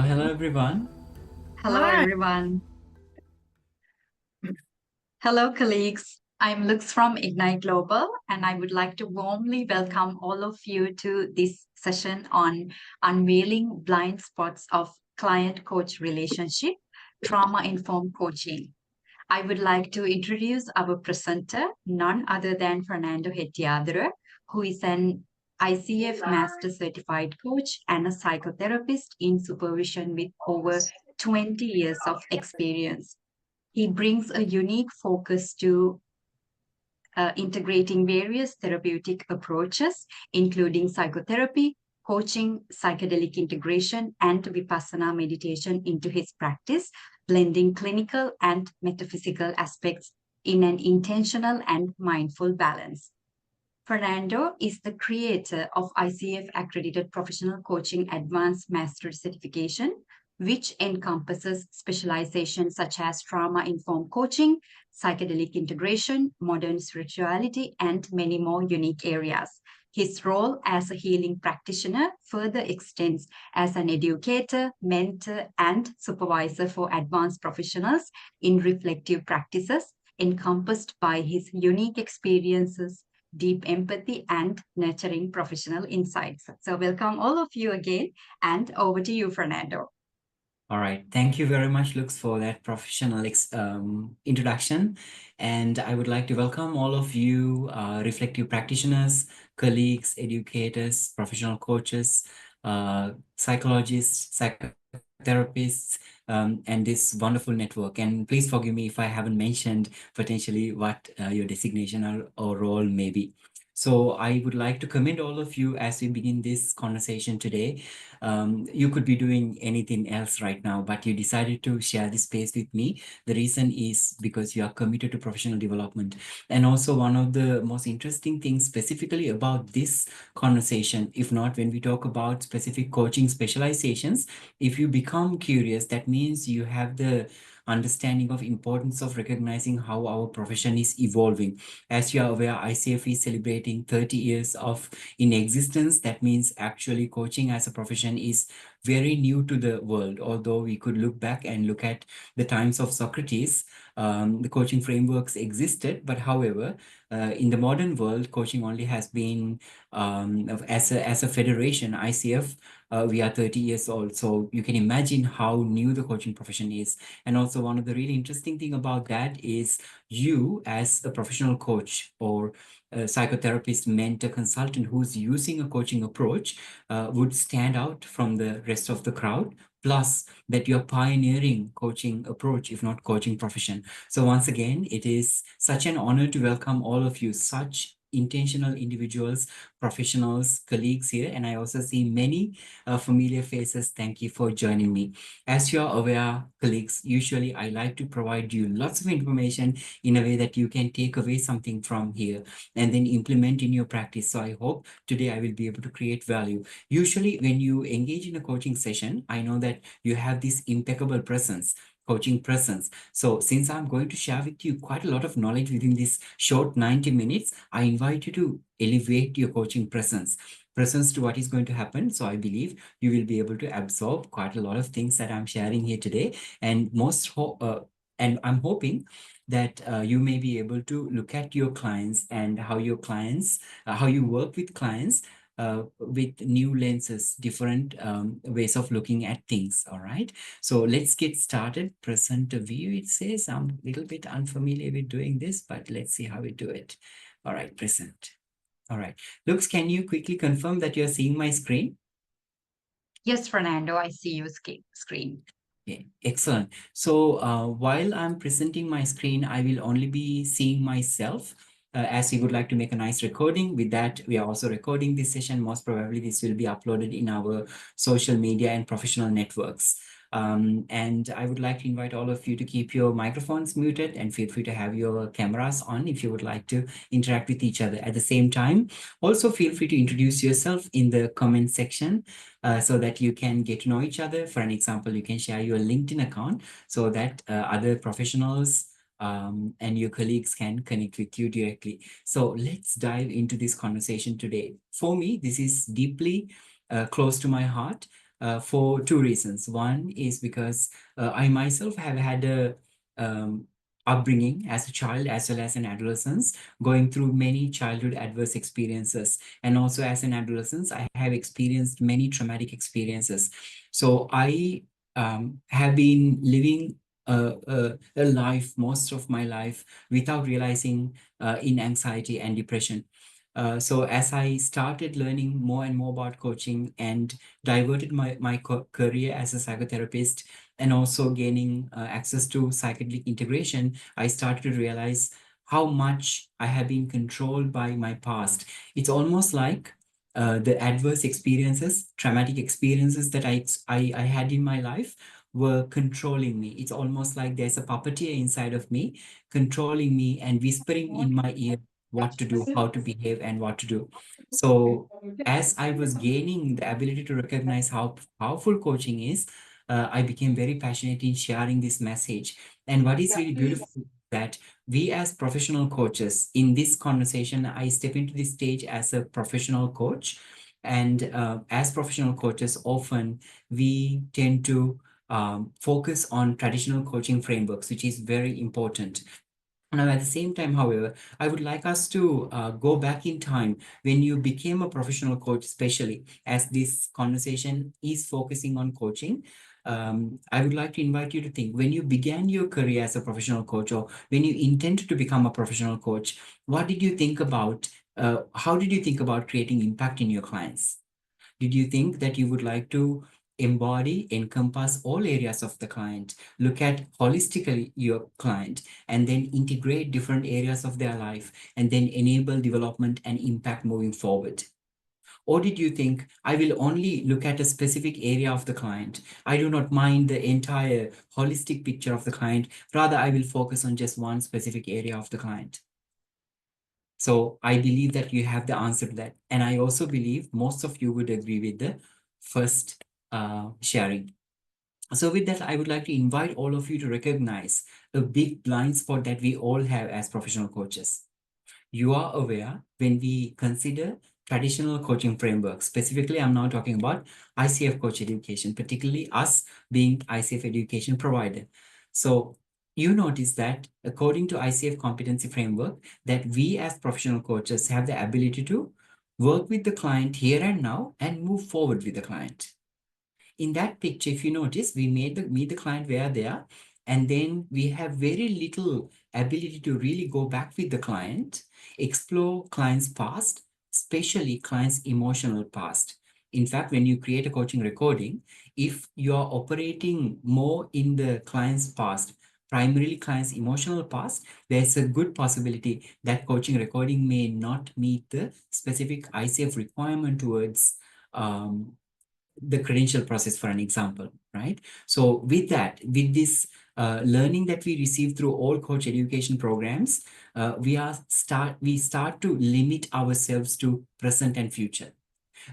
Hello everyone. Hello, everyone. Hello, colleagues. I'm Lux from Ignite Global, and I would like to warmly welcome all of you to this session on unveiling blind spots of client-coach relationship, trauma-informed coaching. I would like to introduce our presenter, none other than Fernando Hettiyadura, who is an ICF Master Certified Coach and a psychotherapist in supervision with over 20 years of experience. He brings a unique focus to integrating various therapeutic approaches, including psychotherapy, coaching, psychedelic integration, and vipassana meditation into his practice, blending clinical and metaphysical aspects in an intentional and mindful balance. Fernando is the creator of ICF-accredited Professional Coaching Advanced Master Certification, which encompasses specializations such as trauma-informed coaching, psychedelic integration, modern spirituality, and many more unique areas. His role as a healing practitioner further extends as an educator, mentor, and supervisor for advanced professionals in reflective practices, encompassed by his unique experiences, deep empathy, and nurturing professional insights. So, welcome all of you again, and over to you, Fernando. All right. Thank you very much, Lux, for that professional introduction. And I would like to welcome all of you, reflective practitioners, colleagues, educators, professional coaches, psychologists, psychotherapists, and this wonderful network. And please forgive me if I haven't mentioned potentially what your designation or role may be. So I would like to commend all of you as we begin this conversation today. You could be doing anything else right now, but you decided to share this space with me. The reason is because you are committed to professional development. And also one of the most interesting things specifically about this conversation, if not when we talk about specific coaching specializations, if you become curious, that means you have the understanding of importance of recognizing how our profession is evolving. As you are aware, ICF is celebrating 30 years of in existence. That means actually coaching as a profession is very new to the world. Although we could look back and look at the times of Socrates, the coaching frameworks existed, but however, in the modern world, coaching only has been as a federation, ICF, we are 30 years old. So you can imagine how new the coaching profession is. And also one of the really interesting thing about that is you as a professional coach or a psychotherapist, mentor, consultant who's using a coaching approach would stand out from the rest of the crowd. Plus that you're pioneering coaching approach, if not coaching profession. So once again, it is such an honor to welcome all of you, such intentional individuals, professionals, colleagues here. And I also see many familiar faces. Thank you for joining me. As you're aware, colleagues, usually I like to provide you lots of information in a way that you can take away something from here and then implement in your practice. So I hope today I will be able to create value. Usually when you engage in a coaching session, I know that you have this impeccable presence, coaching presence. So since I'm going to share with you quite a lot of knowledge within this short 90 minutes, I invite you to elevate your coaching presence to what is going to happen. So I believe you will be able to absorb quite a lot of things that I'm sharing here today. And and I'm hoping that you may be able to look at your clients and how your clients, how you work with clients with new lenses, different ways of looking at things. All right. So let's get started. Present a view, it says. I'm a little bit unfamiliar with doing this, but let's see how we do it. All right, present. All right. Lux, can you quickly confirm that you're seeing my screen? Yes, Fernando, I see your screen. Okay, excellent. So while I'm presenting my screen, I will only be seeing myself. As we would like to make a nice recording. With that, we are also recording this session. Most probably this will be uploaded in our social media and professional networks. And I would like to invite all of you to keep your microphones muted and feel free to have your cameras on if you would like to interact with each other. At the same time, also feel free to introduce yourself in the comment section so that you can get to know each other. For an example, you can share your LinkedIn account so that other professionals and your colleagues can connect with you directly. So let's dive into this conversation today. For me, this is deeply close to my heart. for two reasons. One is because I myself have had a upbringing as a child as well as an adolescence, going through many childhood adverse experiences. And also as an adolescent, I have experienced many traumatic experiences. So I have been living a life, most of my life, without realizing in anxiety and depression. So as I started learning more and more about coaching and diverted my career as a psychotherapist and also gaining access to psychedelic integration, I started to realize how much I have been controlled by my past. It's almost like the adverse experiences, traumatic experiences that I had in my life were controlling me. It's almost like there's a puppeteer inside of me controlling me and whispering in my ear what to do, how to behave, and what to do. So as I was gaining the ability to recognize how powerful coaching is, I became very passionate in sharing this message. And what is really beautiful is that we as professional coaches, in this conversation, I step into this stage as a professional coach. And as professional coaches, often we tend to focus on traditional coaching frameworks, which is very important. Now, at the same time, however, I would like us to go back in time when you became a professional coach, especially as this conversation is focusing on coaching. I would like to invite you to think when you began your career as a professional coach or when you intended to become a professional coach, what did you think about? How did you think about creating impact in your clients? Did you think that you would like to embody, encompass all areas of the client, look at holistically your client, and then integrate different areas of their life, and then enable development and impact moving forward? Or did you think, I will only look at a specific area of the client? I do not mind the entire holistic picture of the client. Rather, I will focus on just one specific area of the client. So I believe that you have the answer to that. And I also believe most of you would agree with the first sharing. So with that, I would like to invite all of you to recognize a big blind spot that we all have as professional coaches. You are aware when we consider traditional coaching frameworks, specifically, I'm now talking about ICF coach education, particularly us being ICF education provider. So you notice that according to ICF competency framework, that we as professional coaches have the ability to work with the client here and now and move forward with the client. In that picture, if you notice, we meet the client where they are, and then we have very little ability to really go back with the client, explore client's past, especially client's emotional past. In fact, when you create a coaching recording, if you are operating more in the client's past, primarily client's emotional past, there's a good possibility that coaching recording may not meet the specific ICF requirement towards the credential process, for an example, right? So with that, with this learning that we receive through all coach education programs, we start to limit ourselves to present and future.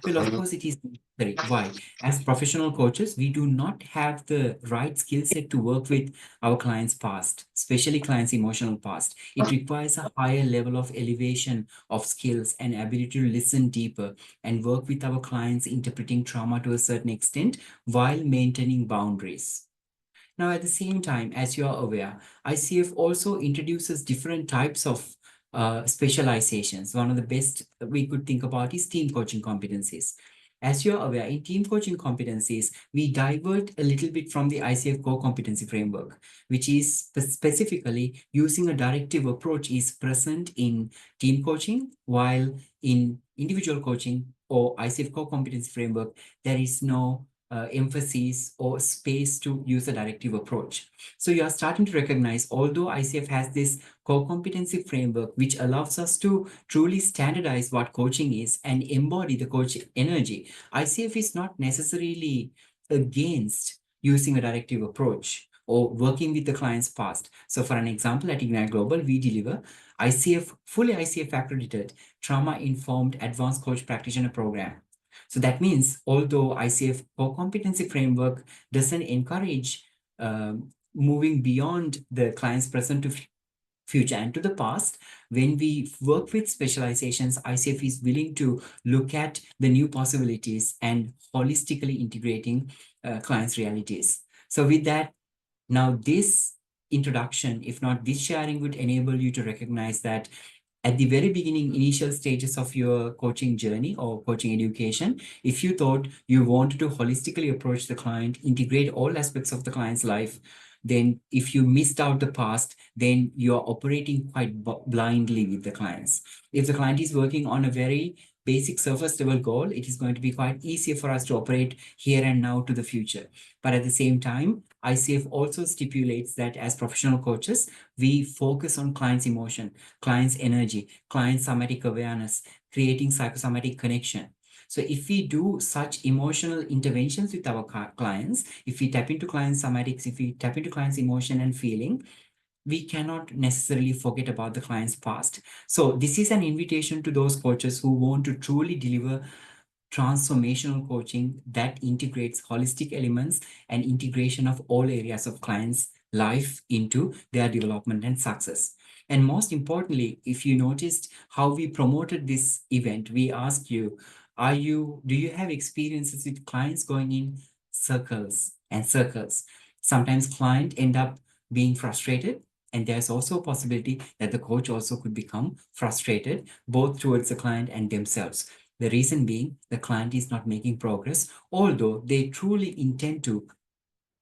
Well, of course, it is necessary. Why? As professional coaches, we do not have the right skill set to work with our clients' past, especially clients' emotional past. It requires a higher level of elevation of skills and ability to listen deeper and work with our clients, interpreting trauma to a certain extent while maintaining boundaries. Now, at the same time, as you are aware, ICF also introduces different types of specializations. One of the best we could think about is team coaching competencies. As you're aware, in team coaching competencies, we divert a little bit from the ICF core competency framework, which is specifically using a directive approach is present in team coaching, while in individual coaching or ICF core competency framework, there is no emphasis or space to use a directive approach. So you are starting to recognize, although ICF has this core competency framework, which allows us to truly standardize what coaching is and embody the coach energy, ICF is not necessarily against using a directive approach or working with the client's past. So for an example, at Ignite Global, we deliver fully ICF-accredited trauma-informed advanced coach practitioner program. So that means, although ICF core competency framework doesn't encourage moving beyond the client's present to future and to the past. When we work with specializations, ICF is willing to look at the new possibilities and holistically integrating clients' realities. So with that, now this introduction, if not this sharing, would enable you to recognize that at the very beginning, initial stages of your coaching journey or coaching education, if you thought you wanted to holistically approach the client, integrate all aspects of the client's life, then if you missed out the past, then you're operating quite blindly with the clients. If the client is working on a very basic surface level goal, it is going to be quite easier for us to operate here and now to the future. But at the same time, ICF also stipulates that as professional coaches, we focus on client's emotion, client's energy, client's somatic awareness, creating psychosomatic connection. So if we do such emotional interventions with our clients, if we tap into client's somatics, if we tap into client's emotion and feeling, we cannot necessarily forget about the client's past. So this is an invitation to those coaches who want to truly deliver transformational coaching that integrates holistic elements and integration of all areas of clients' life into their development and success. And most importantly, if you noticed how we promoted this event, we asked you, do you have experiences with clients going in circles and circles? Sometimes client end up being frustrated, and there's also a possibility that the coach also could become frustrated, both towards the client and themselves. The reason being the client is not making progress, although they truly intend to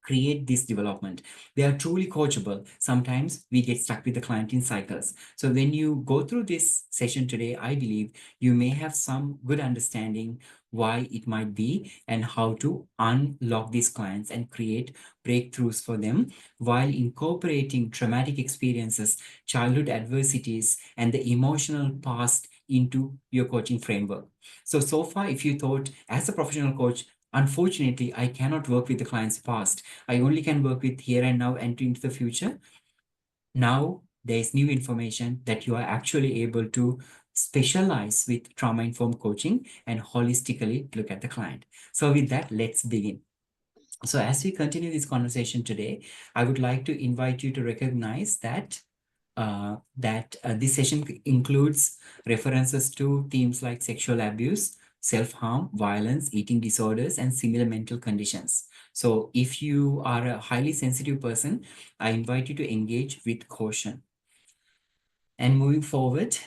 create this development. They are truly coachable. Sometimes we get stuck with the client in cycles. So when you go through this session today, I believe you may have some good understanding why it might be and how to unlock these clients and create breakthroughs for them while incorporating traumatic experiences, childhood adversities, and the emotional past into your coaching framework. So far, if you thought as a professional coach, unfortunately, I cannot work with the client's past. I only can work with here and now and into the future. Now there is new information that you are actually able to specialize with trauma-informed coaching and holistically look at the client. So with that, let's begin. So as we continue this conversation today, I would like to invite you to recognize that this session includes references to themes like sexual abuse, self-harm, violence, eating disorders, and similar mental conditions. So if you are a highly sensitive person, I invite you to engage with caution. And moving forward,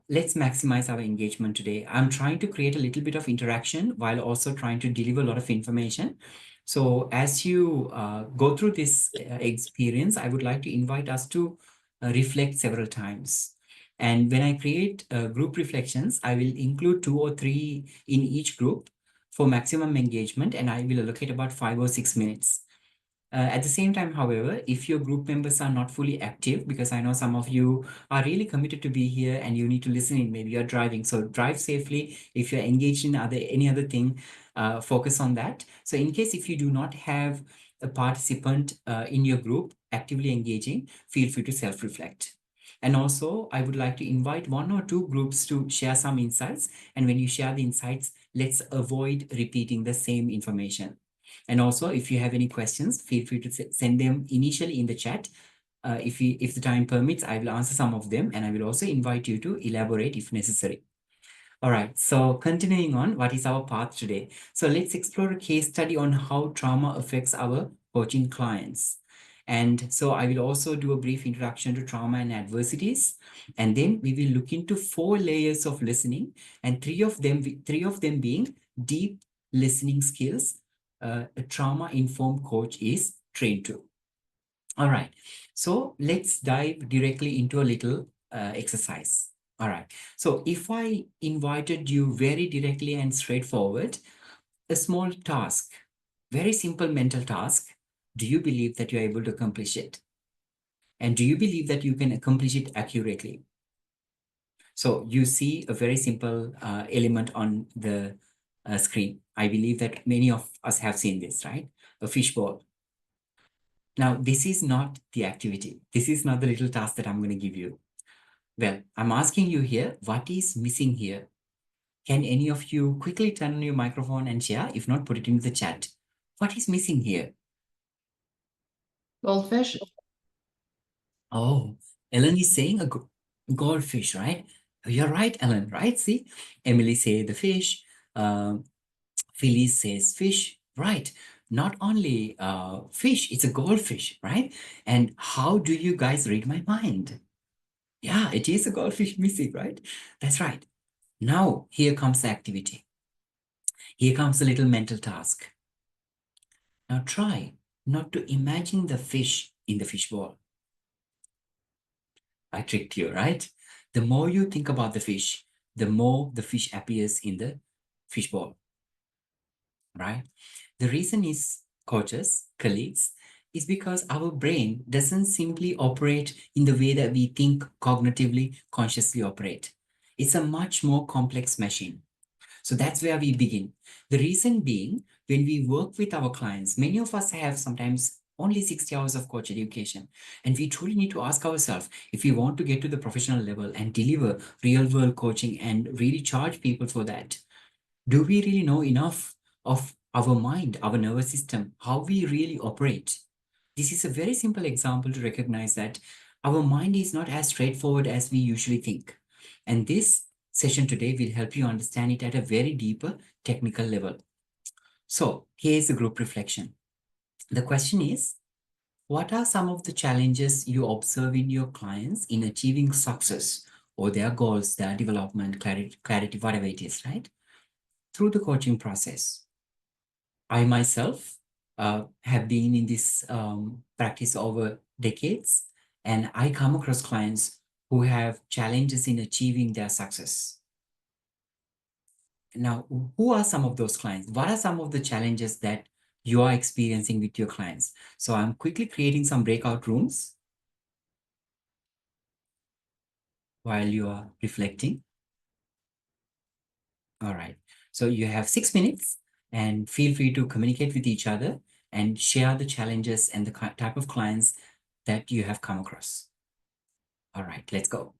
let's maximize our engagement today. I'm trying to create a little bit of interaction while also trying to deliver a lot of information. So as you go through this experience, I would like to invite us to reflect several times. And when I create group reflections, I will include 2 or 3 in each group for maximum engagement, and I will allocate about 5 or 6 minutes. At the same time, however, if your group members are not fully active, because I know some of you are really committed to be here and you need to listen in, maybe you're driving, so drive safely. If you're engaged in any other thing, focus on that. So in case if you do not have a participant in your group actively engaging, feel free to self-reflect. And also, I would like to invite 1 or 2 groups to share some insights. And when you share the insights, let's avoid repeating the same information. And also, if you have any questions, feel free to send them initially in the chat. If the time permits, I will answer some of them, and I will also invite you to elaborate if necessary. All right, so continuing on, what is our path today? So let's explore a case study on how trauma affects our coaching clients. And so I will also do a brief introduction to trauma and adversities. And then we will look into 4 layers of listening, and three of them being deep listening skills a trauma-informed coach is trained to. All right, so let's dive directly into a little exercise. All right, so if I invited you very directly and straightforward, a small task, very simple mental task, do you believe that you're able to accomplish it? And do you believe that you can accomplish it accurately? So you see a very simple element on the screen. I believe that many of us have seen this, right? A fishbowl. Now, this is not the activity. This is not the little task that I'm going to give you. Well, I'm asking you here, what is missing here? Can any of you quickly turn on your microphone and share? If not, put it in the chat. What is missing here? Goldfish. Oh, Ellen is saying a goldfish, right? You're right, Ellen, right? See, Emily say the fish. Phyllis says fish, right? Not only fish, it's a goldfish, right? And how do you guys read my mind? Yeah, it is a goldfish missing, right? That's right. Now, here comes the activity. Here comes the little mental task. Now try not to imagine the fish in the fishbowl. I tricked you, right? The more you think about the fish, the more the fish appears in the fishbowl, right? The reason is, coaches, colleagues, is because our brain doesn't simply operate in the way that we think cognitively, consciously operate. It's a much more complex machine. So that's where we begin. The reason being, when we work with our clients, many of us have sometimes only 60 hours of coach education. And we truly need to ask ourselves, if we want to get to the professional level and deliver real world coaching and really charge people for that, do we really know enough of our mind, our nervous system, how we really operate? This is a very simple example to recognize that our mind is not as straightforward as we usually think. And this session today will help you understand it at a very deeper technical level. So here's the group reflection. The question is, what are some of the challenges you observe in your clients in achieving success or their goals, their development, clarity, whatever it is, right? Through the coaching process. I myself have been in this practice over decades, and I come across clients who have challenges in achieving their success. Now, who are some of those clients? What are some of the challenges that you are experiencing with your clients? So I'm quickly creating some breakout rooms while you are reflecting. All right. So you have 6 minutes and feel free to communicate with each other and share the challenges and the type of clients that you have come across. All right, let's go.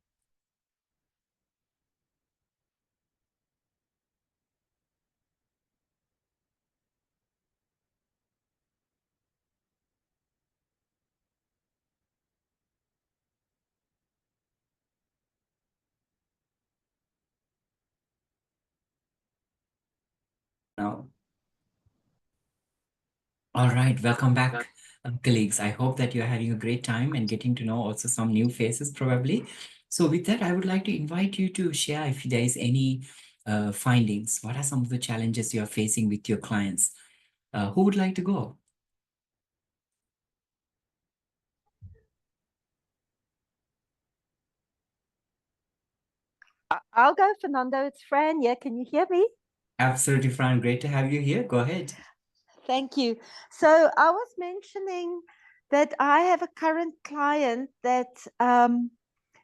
Now, all right, welcome back, colleagues. I hope that you're having a great time and getting to know also some new faces probably. So with that, I would like to invite you to share if there is any findings. What are some of the challenges you are facing with your clients? Who would like to go? I'll go, Fernando. It's Fran. Yeah, can you hear me? Absolutely, Fran. Great to have you here. Go ahead. Thank you. So I was mentioning that I have a current client that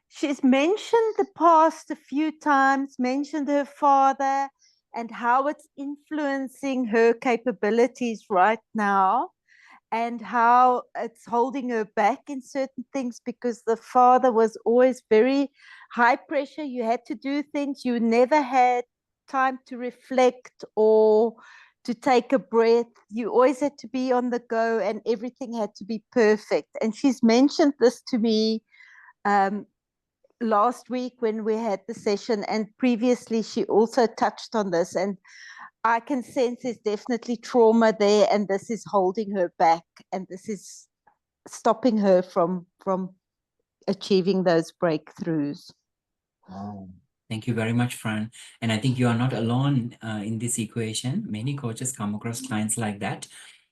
she's mentioned the past a few times, mentioned her father and how it's influencing her capabilities right now, and how it's holding her back in certain things because the father was always very high pressure. You had to do things, you never had time to reflect or to take a breath. You always had to be on the go and everything had to be perfect. And she's mentioned this to me last week when we had the session, and previously she also touched on this. And I can sense there's definitely trauma there, and this is holding her back, and this is stopping her from achieving those breakthroughs. Wow. Thank you very much, Fran. And I think you are not alone in this equation. Many coaches come across clients like that,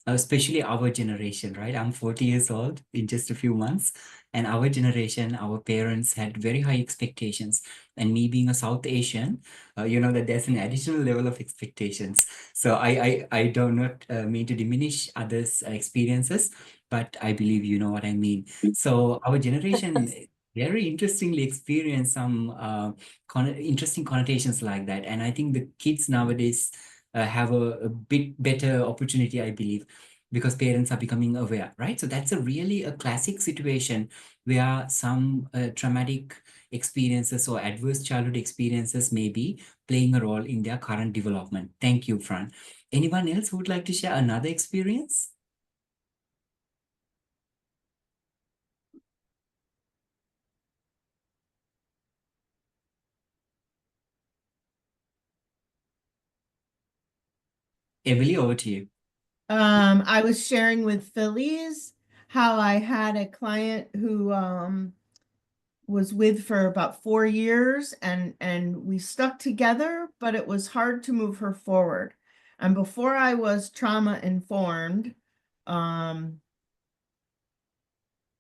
especially our generation, right? I'm 40 years old in just a few months. And our generation, our parents had very high expectations. And me being a South Asian, you know that there's an additional level of expectations. So I do not mean to diminish others' experiences, but I believe you know what I mean. So our generation very interestingly experience some interesting connotations like that. And I think the kids nowadays have a bit better opportunity, I believe, because parents are becoming aware, right? So that's a classic situation where some traumatic experiences or adverse childhood experiences may be playing a role in their current development. Thank you, Fran. Anyone else who would like to share another experience? Emily, over to you. I was sharing with Feliz how I had a client who was with for about 4 years, and we stuck together, but it was hard to move her forward. And before I was trauma informed, when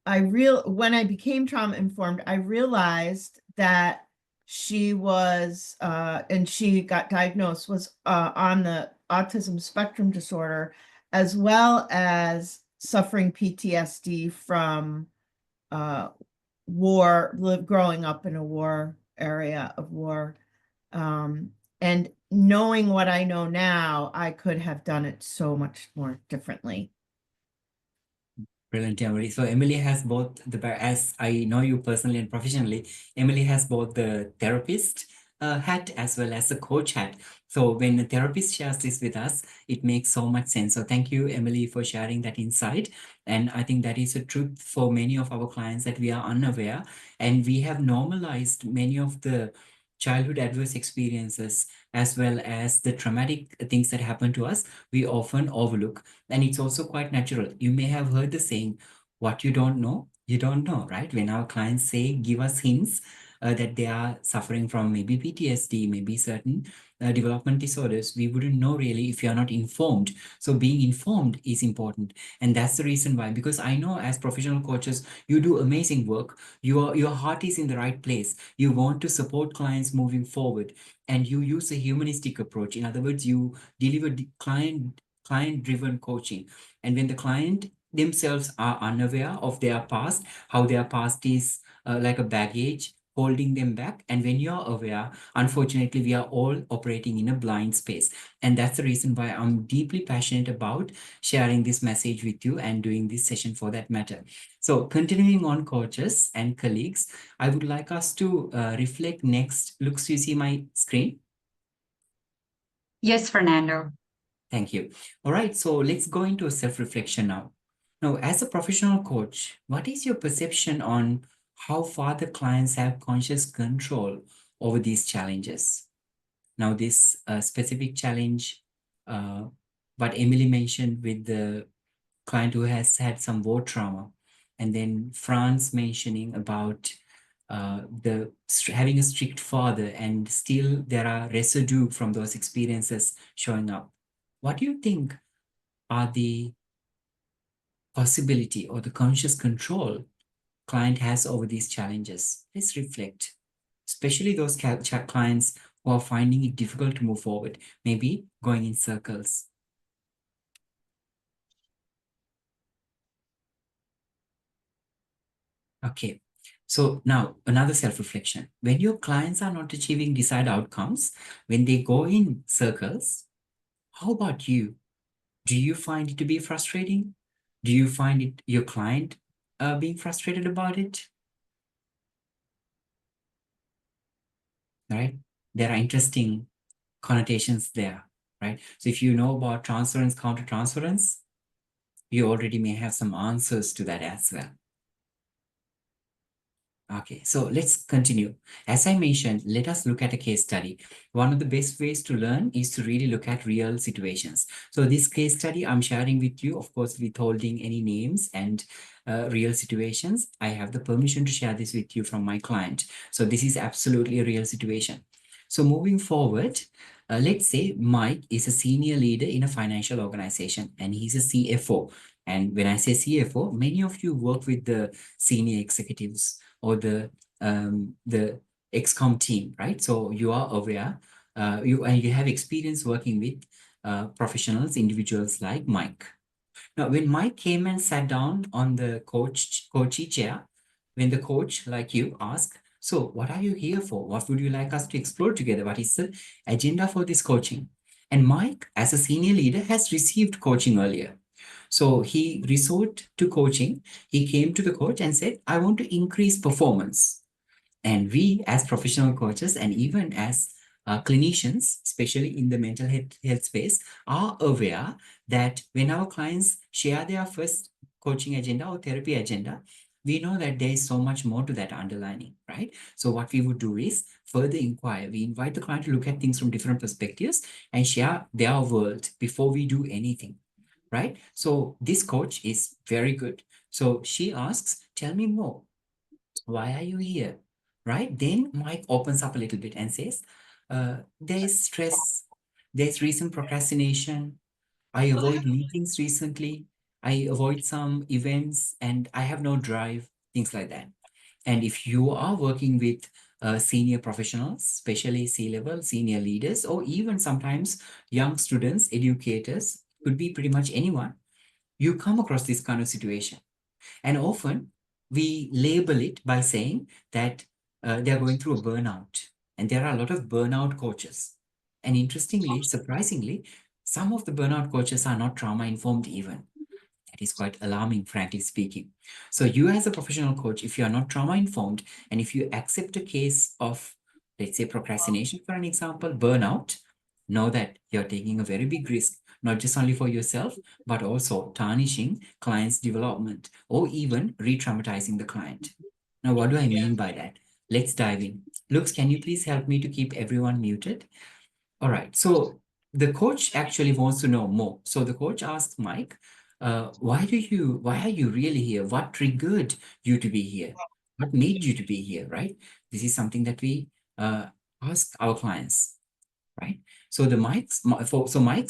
I became trauma informed, I realized that she was and she got diagnosed, was on the autism spectrum disorder, as well as suffering PTSD from war, growing up in a war area of war. And knowing what I know now, I could have done it so much more differently. Brilliant, Emily. So Emily has both as I know you personally and professionally, Emily has both the therapist hat as well as the coach hat. So when a therapist shares this with us, it makes so much sense. So thank you, Emily, for sharing that insight. And I think that is a truth for many of our clients, that we are unaware, and we have normalized many of the childhood adverse experiences as well as the traumatic things that happen to us. We often overlook, and it's also quite natural. You may have heard the saying, what you don't know, you don't know, right? When our clients say, give us hints that they are suffering from maybe PTSD, maybe certain development disorders, we wouldn't know really if you're not informed. So being informed is important. And that's the reason why, because I know as professional coaches, you do amazing work. Your heart is in the right place. You want to support clients moving forward, and you use a humanistic approach. In other words, you deliver client-driven coaching. And when the client themselves are unaware of their past, how their past is like a baggage holding them back, and when you're aware, unfortunately, we are all operating in a blind space. And that's the reason why I'm deeply passionate about sharing this message with you and doing this session for that matter. So continuing on, coaches and colleagues, I would like us to reflect next. Looks, you see my screen? Yes, Fernando. Thank you. All right, so let's go into a self-reflection now. Now, as a professional coach, what is your perception on how far the clients have conscious control over these challenges? Now, this specific challenge, what Emily mentioned with the client who has had some war trauma, and then Franz mentioning about having a strict father, and still there are residue from those experiences showing up. What do you think are the possibility or the conscious control client has over these challenges? Let's reflect, especially those clients who are finding it difficult to move forward, maybe going in circles. Okay, so now another self-reflection. When your clients are not achieving desired outcomes, when they go in circles, how about you? Do you find it to be frustrating? Do you find it your client being frustrated about it? Right? There are interesting connotations there, right? So if you know about transference, countertransference, you already may have some answers to that as well. Okay, so let's continue. As I mentioned, let us look at a case study. One of the best ways to learn is to really look at real situations. So this case study I'm sharing with you, of course, withholding any names and real situations. I have the permission to share this with you from my client. So this is absolutely a real situation. So moving forward, let's say Mike is a senior leader in a financial organization, and he's a CFO. And when I say CFO, many of you work with the senior executives or the XCOM team, right? So you are aware, you have experience working with professionals, individuals like Mike. Now, when Mike came and sat down on the coachy chair, when the coach, like you, asked, so what are you here for? What would you like us to explore together? What is the agenda for this coaching? And Mike, as a senior leader, has received coaching earlier. So he resorted to coaching. He came to the coach and said, I want to increase performance. And we, as professional coaches and even as clinicians, especially in the mental health space, are aware that when our clients share their first coaching agenda or therapy agenda, we know that there is so much more to that underlining, right? So what we would do is further inquire. We invite the client to look at things from different perspectives and share their world before we do anything, right? So this coach is very good. So she asks, tell me more. Why are you here? Right? Then Mike opens up a little bit and says, there's stress, there's recent procrastination. I avoid meetings recently. I avoid some events and I have no drive, things like that. And if you are working with senior professionals, especially C-level, senior leaders, or even sometimes young students, educators, could be pretty much anyone, you come across this kind of situation. And often we label it by saying that they're going through a burnout. And there are a lot of burnout coaches. And interestingly, surprisingly, some of the burnout coaches are not trauma informed even. That is quite alarming, frankly speaking. So you as a professional coach, if you are not trauma informed, and if you accept a case of, let's say, procrastination, for an example, burnout, know that you're taking a very big risk, not just only for yourself, but also tarnishing client's development or even re-traumatizing the client. Now, what do I mean by that? Let's dive in. Lux, can you please help me to keep everyone muted? All right. So the coach actually wants to know more. So the coach asks Mike, why are you really here? What triggered you to be here? What made you to be here, right? This is something that we ask our clients, right? So Mike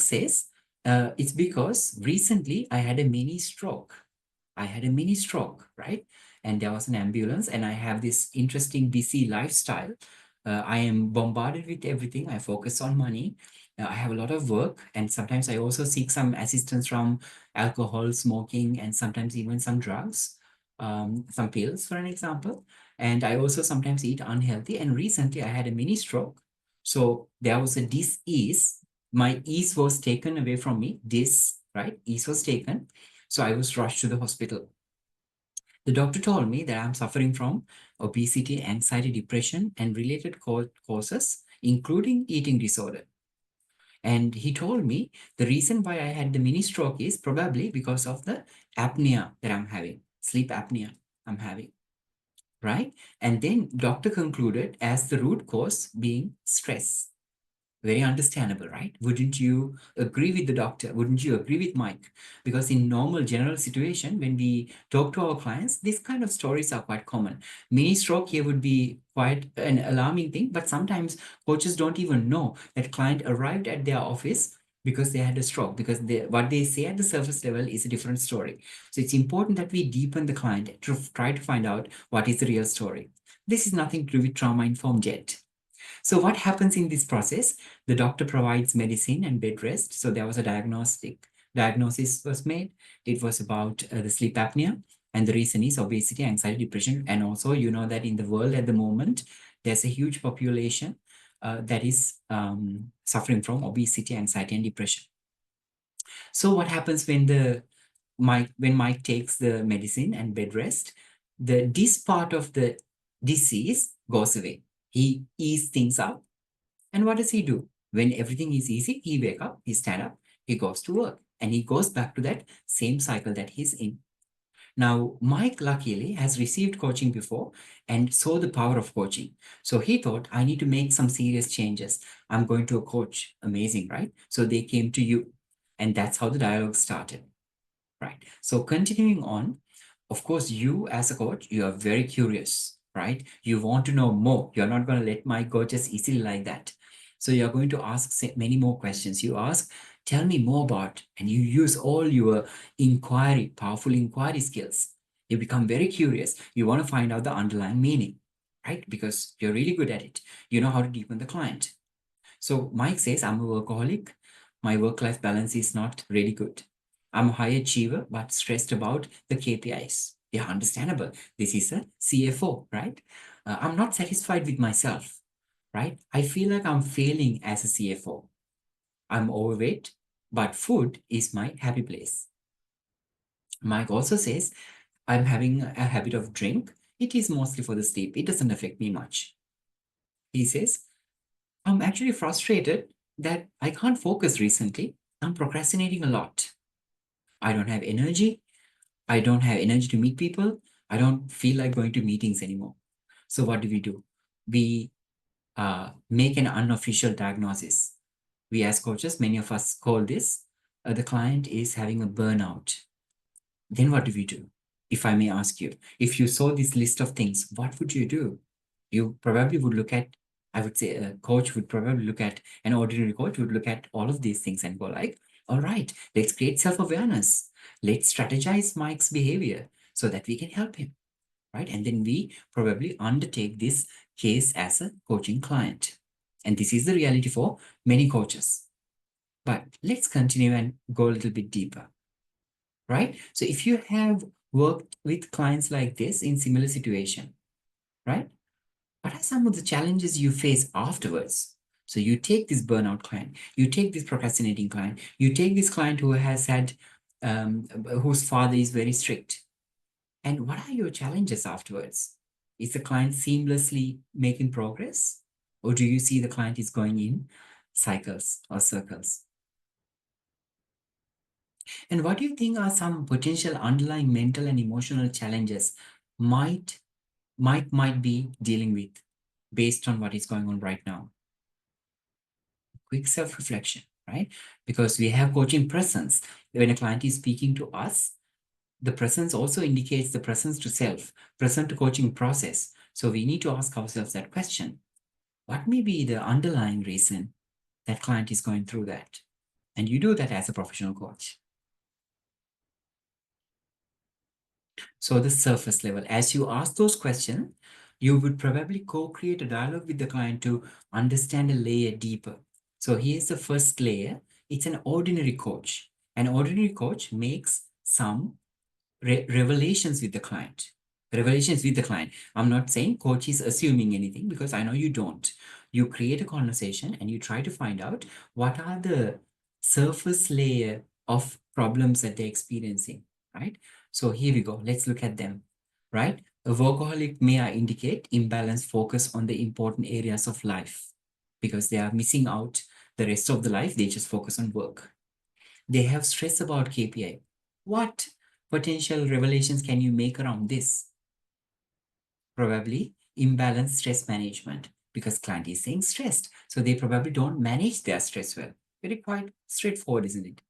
says, it's because recently I had a mini stroke. Right? And there was an ambulance, and I have this interesting busy lifestyle. I am bombarded with everything. I focus on money. I have a lot of work, and sometimes I also seek some assistance from alcohol, smoking, and sometimes even some drugs, some pills, for an example. And I also sometimes eat unhealthy. And recently I had a mini stroke. So there was a dis-ease. My ease was taken away from me. Right? Ease was taken. So I was rushed to the hospital. The doctor told me that I'm suffering from obesity, anxiety, depression, and related causes, including eating disorder. And he told me the reason why I had the mini stroke is probably because of the apnea that I'm having, sleep apnea I'm having, right? And then doctor concluded as the root cause being stress. Very understandable, right? Wouldn't you agree with the doctor? Wouldn't you agree with Mike? Because in normal general situation, when we talk to our clients, these kind of stories are quite common. Mini stroke here would be quite an alarming thing, but sometimes coaches don't even know that client arrived at their office because they had a stroke, because what they say at the surface level is a different story. So it's important that we deepen the client to try to find out what is the real story. This is nothing to do with trauma-informed yet. So what happens in this process? The doctor provides medicine and bed rest. So there was a diagnosis was made. It was about the sleep apnea. And the reason is obesity, anxiety, depression. And also, you know that in the world at the moment, there's a huge population that is suffering from obesity, anxiety, and depression. So what happens when Mike takes the medicine and bed rest? This part of the disease goes away. He eases things up. And what does he do? When everything is easy, he wake up, he stand up, he goes to work, and he goes back to that same cycle that he's in. Now, Mike luckily has received coaching before and saw the power of coaching. So he thought, I need to make some serious changes. I'm going to a coach. Amazing, right? So they came to you. And that's how the dialogue started, right? So continuing on, of course, you as a coach, you are very curious, right? You want to know more. You're not going to let Mike go just easily like that. So you're going to ask many more questions. You ask, tell me more about, and you use all your powerful inquiry skills. You become very curious. You want to find out the underlying meaning, right? Because you're really good at it. You know how to deepen the client. So Mike says, I'm a workaholic. My work-life balance is not really good. I'm a high achiever, but stressed about the KPIs. Yeah, understandable. This is a CFO, right? I'm not satisfied with myself, right? I feel like I'm failing as a CFO. I'm overweight, but food is my happy place. Mike also says, I'm having a habit of drink. It is mostly for the sleep. It doesn't affect me much. He says, I'm actually frustrated that I can't focus recently. I'm procrastinating a lot. I don't have energy. I don't have energy to meet people. I don't feel like going to meetings anymore. So what do? We make an unofficial diagnosis. We as coaches, many of us call this, the client is having a burnout. Then what do? If I may ask you, if you saw this list of things, what would you do? You probably would look at, I would say a coach would probably look at, an ordinary coach would look at all of these things and go like, all right, let's create self-awareness. Let's strategize Mike's behavior so that we can help him, right? And then we probably undertake this case as a coaching client. And this is the reality for many coaches. But let's continue and go a little bit deeper, right? So if you have worked with clients like this in similar situation, right? What are some of the challenges you face afterwards? So you take this burnout client, you take this procrastinating client, you take this client who has had, whose father is very strict. And what are your challenges afterwards? Is the client seamlessly making progress? Or do you see the client is going in cycles or circles? And what do you think are some potential underlying mental and emotional challenges might be dealing with based on what is going on right now? Quick self-reflection, right? Because we have coaching presence. When a client is speaking to us, the presence also indicates the presence to self, present to coaching process. So we need to ask ourselves that question. What may be the underlying reason that client is going through that? And you do that as a professional coach. So the surface level, as you ask those questions, you would probably co-create a dialogue with the client to understand a layer deeper. So here's the first layer. It's an ordinary coach. An ordinary coach makes some revelations with the client. Revelations with the client. I'm not saying coach is assuming anything because I know you don't. You create a conversation and you try to find out what are the surface layer of problems that they're experiencing, right? So here we go. Let's look at them, right? A workaholic may indicate imbalanced focus on the important areas of life because they are missing out the rest of the life. They just focus on work. They have stress about KPI. What potential revelations can you make around this? Probably imbalanced stress management because client is saying stressed. So they probably don't manage their stress well. Very quite straightforward, isn't it?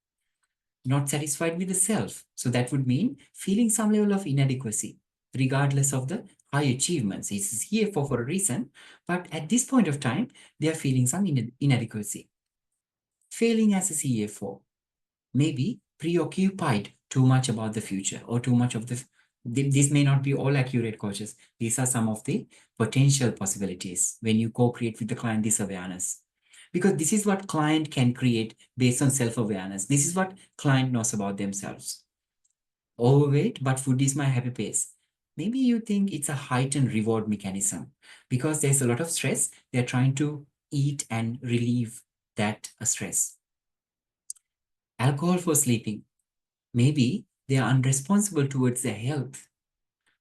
Not satisfied with the self. So that would mean feeling some level of inadequacy, regardless of the high achievements. He's here for a reason, but at this point of time, they are feeling some inadequacy. Failing as a CA4, maybe preoccupied too much about the future or too much of this may not be all accurate, coaches. These are some of the potential possibilities when you co-create with the client this awareness. Because this is what client can create based on self-awareness. This is what client knows about themselves. Overweight, but food is my happy place. Maybe you think it's a heightened reward mechanism because there's a lot of stress. They're trying to eat and relieve that stress. Alcohol for sleeping. Maybe they are unresponsible towards their health.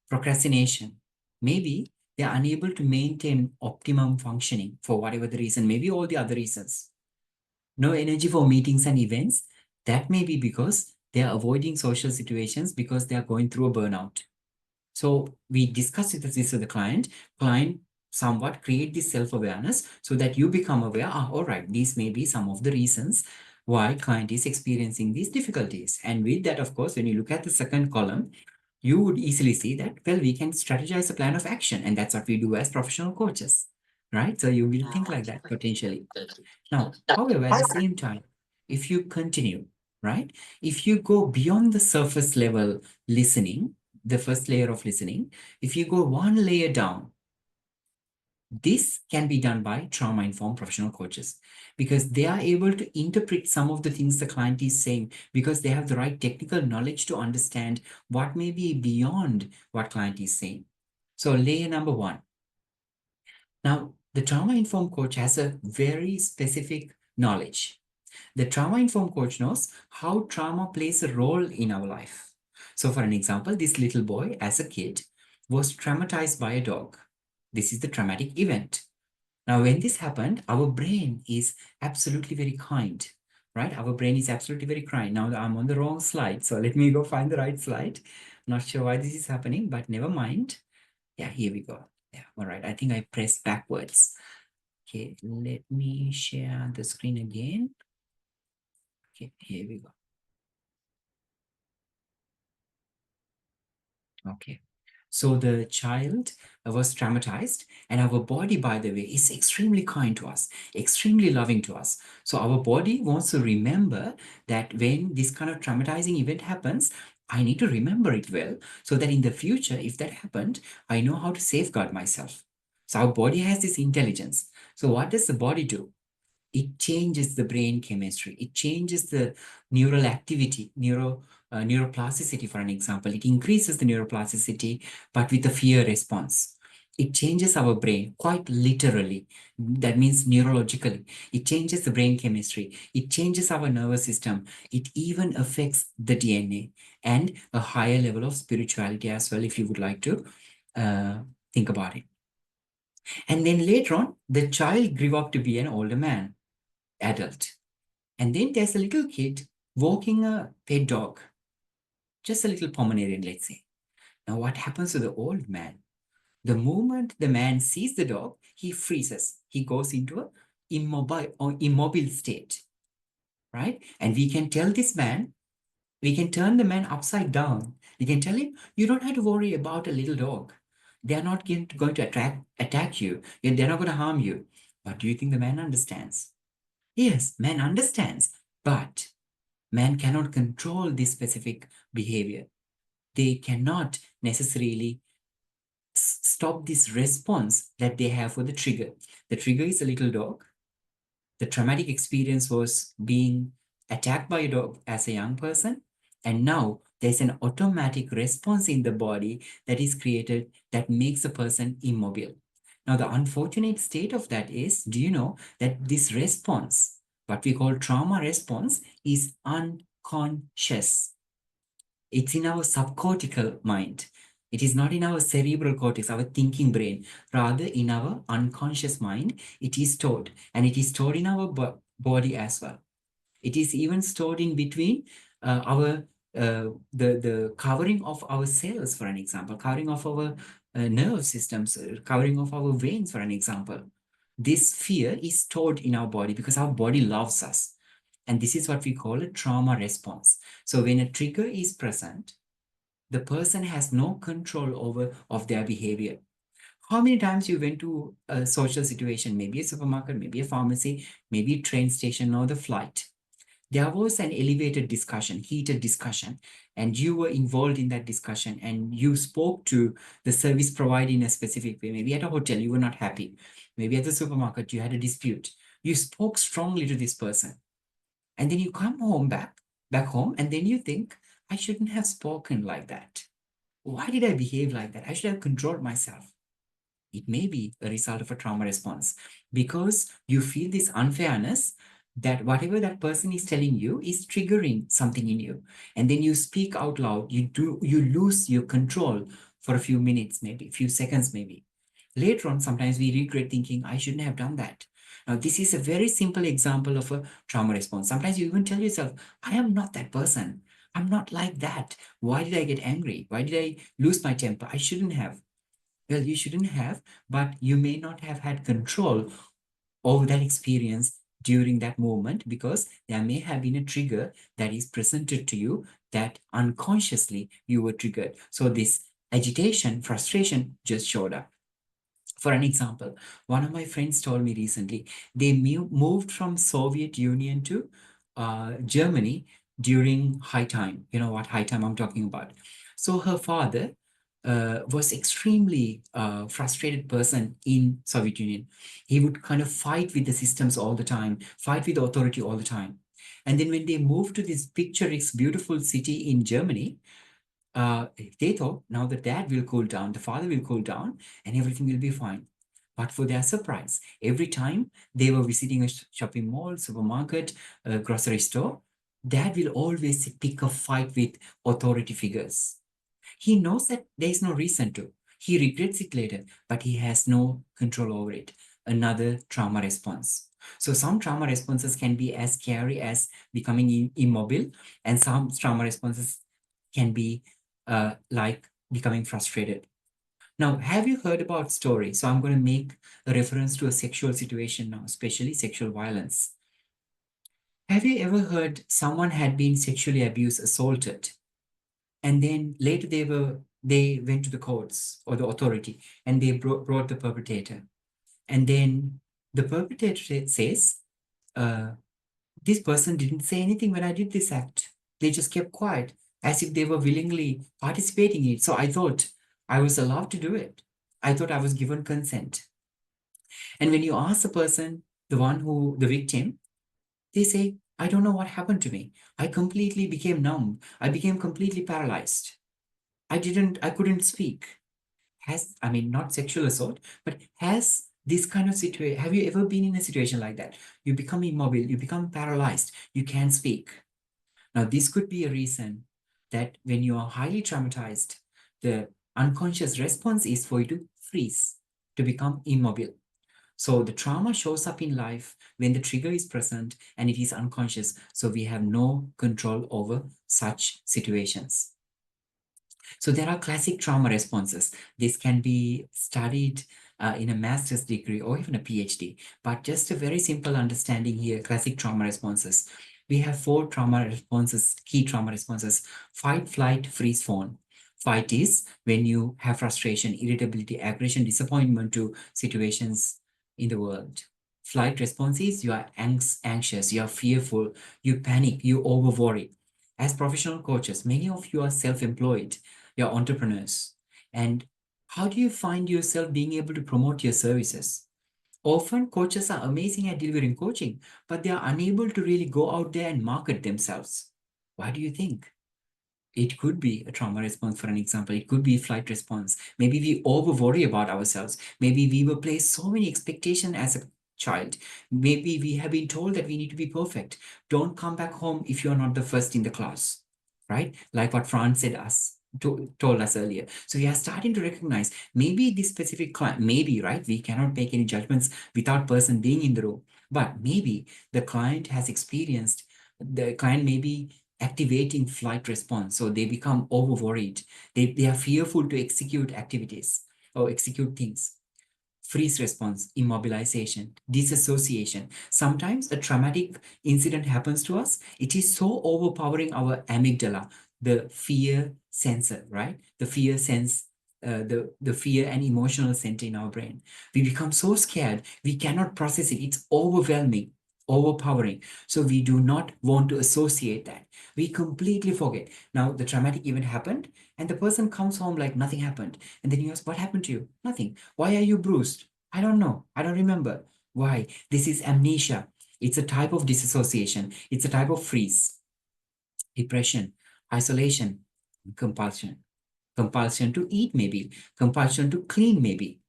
Procrastination. Maybe they are unable to maintain optimum functioning for whatever the reason, maybe all the other reasons. No energy for meetings and events. That may be because they are avoiding social situations because they are going through a burnout. So we discuss this with the client. Client somewhat create this self-awareness so that you become aware, all right, these may be some of the reasons why client is experiencing these difficulties. And with that, of course, when you look at the second column, you would easily see that, well, we can strategize a plan of action. And that's what we do as professional coaches, right? So you will think like that potentially. Now, however, at the same time, if you continue, right? If you go beyond the surface level listening, the first layer of listening, if you go one layer down, this can be done by trauma-informed professional coaches because they are able to interpret some of the things the client is saying because they have the right technical knowledge to understand what may be beyond what client is saying. So layer number one. Now, the trauma-informed coach has a very specific knowledge. The trauma-informed coach knows how trauma plays a role in our life. So for an example, this little boy as a kid was traumatized by a dog. This is the traumatic event. Now, when this happened, our brain is absolutely very kind. right? Our brain is absolutely very crying. Now I'm on the wrong slide, so let me go find the right slide. Not sure why this is happening, but never mind. Yeah, here we go. Yeah, all right. I think I pressed backwards. Okay, let me share the screen again. Okay, here we go. Okay. So the child was traumatized, and our body, by the way, is extremely kind to us, extremely loving to us. So our body wants to remember that when this kind of traumatizing event happens, I need to remember it well so that in the future, if that happened, I know how to safeguard myself. So our body has this intelligence. So what does the body do? It changes the brain chemistry. It changes the neural activity, neuroplasticity, for an example. It increases the neuroplasticity, but with a fear response. It changes our brain quite literally. That means neurologically. It changes the brain chemistry. It changes our nervous system. It even affects the DNA and a higher level of spirituality as well, if you would like to think about it. And then later on, the child grew up to be an older man, adult. And then there's a little kid walking a pet dog, just a little Pomeranian, let's say. Now, what happens to the old man? The moment the man sees the dog, he freezes. He goes into a immobile state, right? And we can tell this man, we can turn the man upside down. We can tell him, you don't have to worry about a little dog. They're not going to attack you. They're not going to harm you. But do you think the man understands? Yes, man understands, but man cannot control this specific behavior. They cannot necessarily stop this response that they have for the trigger. The trigger is a little dog. The traumatic experience was being attacked by a dog as a young person. And now there's an automatic response in the body that is created that makes a person immobile. Now, the unfortunate state of that is, do you know that this response, what we call trauma response, is unconscious. It's in our subcortical mind. It is not in our cerebral cortex, our thinking brain. Rather, in our unconscious mind, it is stored. And it is stored in our body as well. It is even stored in between the covering of our cells, for an example, covering of our nerve systems, covering of our veins, for an example. This fear is stored in our body because our body loves us. And this is what we call a trauma response. So when a trigger is present, the person has no control of their behavior. How many times you went to a social situation, maybe a supermarket, maybe a pharmacy, maybe a train station or the flight? There was an elevated discussion, heated discussion, and you were involved in that discussion and you spoke to the service provider in a specific way. Maybe at a hotel, you were not happy. Maybe at the supermarket, you had a dispute. You spoke strongly to this person. And then you come back home, and then you think, I shouldn't have spoken like that. Why did I behave like that? I should have controlled myself. It may be a result of a trauma response because you feel this unfairness that whatever that person is telling you is triggering something in you. And then you speak out loud, you lose your control for a few minutes, maybe a few seconds, maybe. Later on, sometimes we regret thinking, I shouldn't have done that. Now, this is a very simple example of a trauma response. Sometimes you even tell yourself, I am not that person. I'm not like that. Why did I get angry? Why did I lose my temper? I shouldn't have. Well, you shouldn't have, but you may not have had control over that experience during that moment because there may have been a trigger that is presented to you that unconsciously you were triggered. So this agitation, frustration just showed up. For an example, one of my friends told me recently, they moved from Soviet Union to Germany during high time. You know what high time I'm talking about. So her father was extremely frustrated person in Soviet Union. He would kind of fight with the systems all the time, fight with the authority all the time. And then when they moved to this picturesque, beautiful city in Germany, they thought now the dad will cool down, the father will cool down, and everything will be fine. But for their surprise, every time they were visiting a shopping mall, supermarket, a grocery store, dad will always pick a fight with authority figures. He knows that there is no reason to. He regrets it later, but he has no control over it. Another trauma response. So some trauma responses can be as scary as becoming immobile, and some trauma responses can be like becoming frustrated. Now, have you heard about stories? So I'm going to make a reference to a sexual situation now, especially sexual violence. Have you ever heard someone had been sexually abused, assaulted, and then later they went to the courts or the authority and they brought the perpetrator, and then the perpetrator says, this person didn't say anything when I did this act. They just kept quiet as if they were willingly participating in it. So I thought I was allowed to do it. I thought I was given consent. And when you ask the person, the victim, they say, I don't know what happened to me. I completely became numb. I became completely paralyzed. I couldn't speak. Not sexual assault, but has this kind of situation, have you ever been in a situation like that? You become immobile, you become paralyzed, you can't speak. Now, this could be a reason that when you are highly traumatized, the unconscious response is for you to freeze, to become immobile. So the trauma shows up in life when the trigger is present and it is unconscious. So we have no control over such situations. So there are classic trauma responses. This can be studied in a master's degree or even a PhD, but just a very simple understanding here, classic trauma responses. We have 4 trauma responses, key trauma responses: fight, flight, freeze, fawn. Fight is when you have frustration, irritability, aggression, disappointment to situations in the world. Flight response is you are anxious, you are fearful, you panic, you over worry. As professional coaches, many of you are self-employed, you're entrepreneurs. And how do you find yourself being able to promote your services? Often coaches are amazing at delivering coaching, but they are unable to really go out there and market themselves. Why do you think? It could be a trauma response, for an example. It could be flight response. Maybe we over worry about ourselves. Maybe we were placed so many expectations as a child. Maybe we have been told that we need to be perfect. Don't come back home if you're not the first in the class, right? Like what Franz told us earlier. So we are starting to recognize maybe this specific client, maybe, right? We cannot make any judgments without person being in the room, but maybe the client may be activating flight response. So they become over worried. They are fearful to execute activities or execute things. Freeze response, immobilization, disassociation. Sometimes a traumatic incident happens to us. It is so overpowering our amygdala, the fear sensor, right? The fear sense, the fear and emotional center in our brain. We become so scared, we cannot process it. It's overwhelming, overpowering. So we do not want to associate that. We completely forget. Now, the traumatic event happened and the person comes home like nothing happened. And then you ask, what happened to you? Nothing. Why are you bruised? I don't know. I don't remember. Why? This is amnesia. It's a type of disassociation. It's a type of freeze. Depression, isolation, compulsion. Compulsion to eat maybe. Compulsion to clean maybe.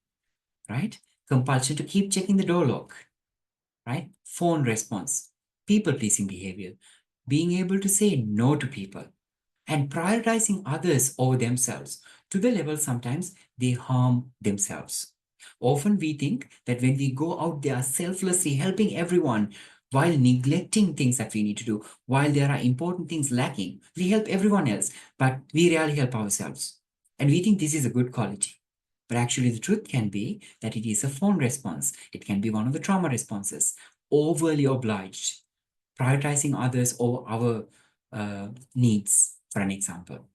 Right? Compulsion to keep checking the door lock. Right? Phone response. People-pleasing behavior. Being able to say no to people. And prioritizing others over themselves to the level sometimes they harm themselves. Often we think that when we go out there selflessly helping everyone while neglecting things that we need to do, while there are important things lacking, we help everyone else, but we rarely help ourselves. And we think this is a good quality. But actually the truth can be that it is a phone response. It can be one of the trauma responses. Overly obliged, prioritizing others over our needs, for an example.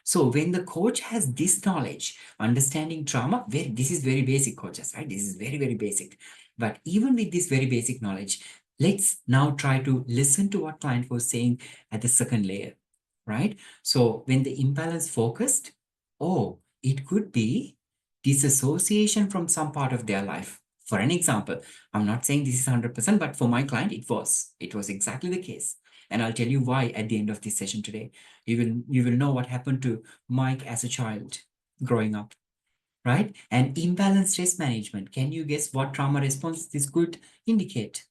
So when the coach has this knowledge, understanding trauma, this is very basic, coaches, right? This is very, very basic. But even with this very basic knowledge, let's now try to listen to what client was saying at the second layer, right? So when the imbalance focused, oh, it could be disassociation from some part of their life. For an example, I'm not saying this is 100%, but for my client, it was exactly the case. And I'll tell you why at the end of this session today. You will know what happened to Mike as a child growing up, right? And imbalanced stress management. Can you guess what trauma response this could indicate?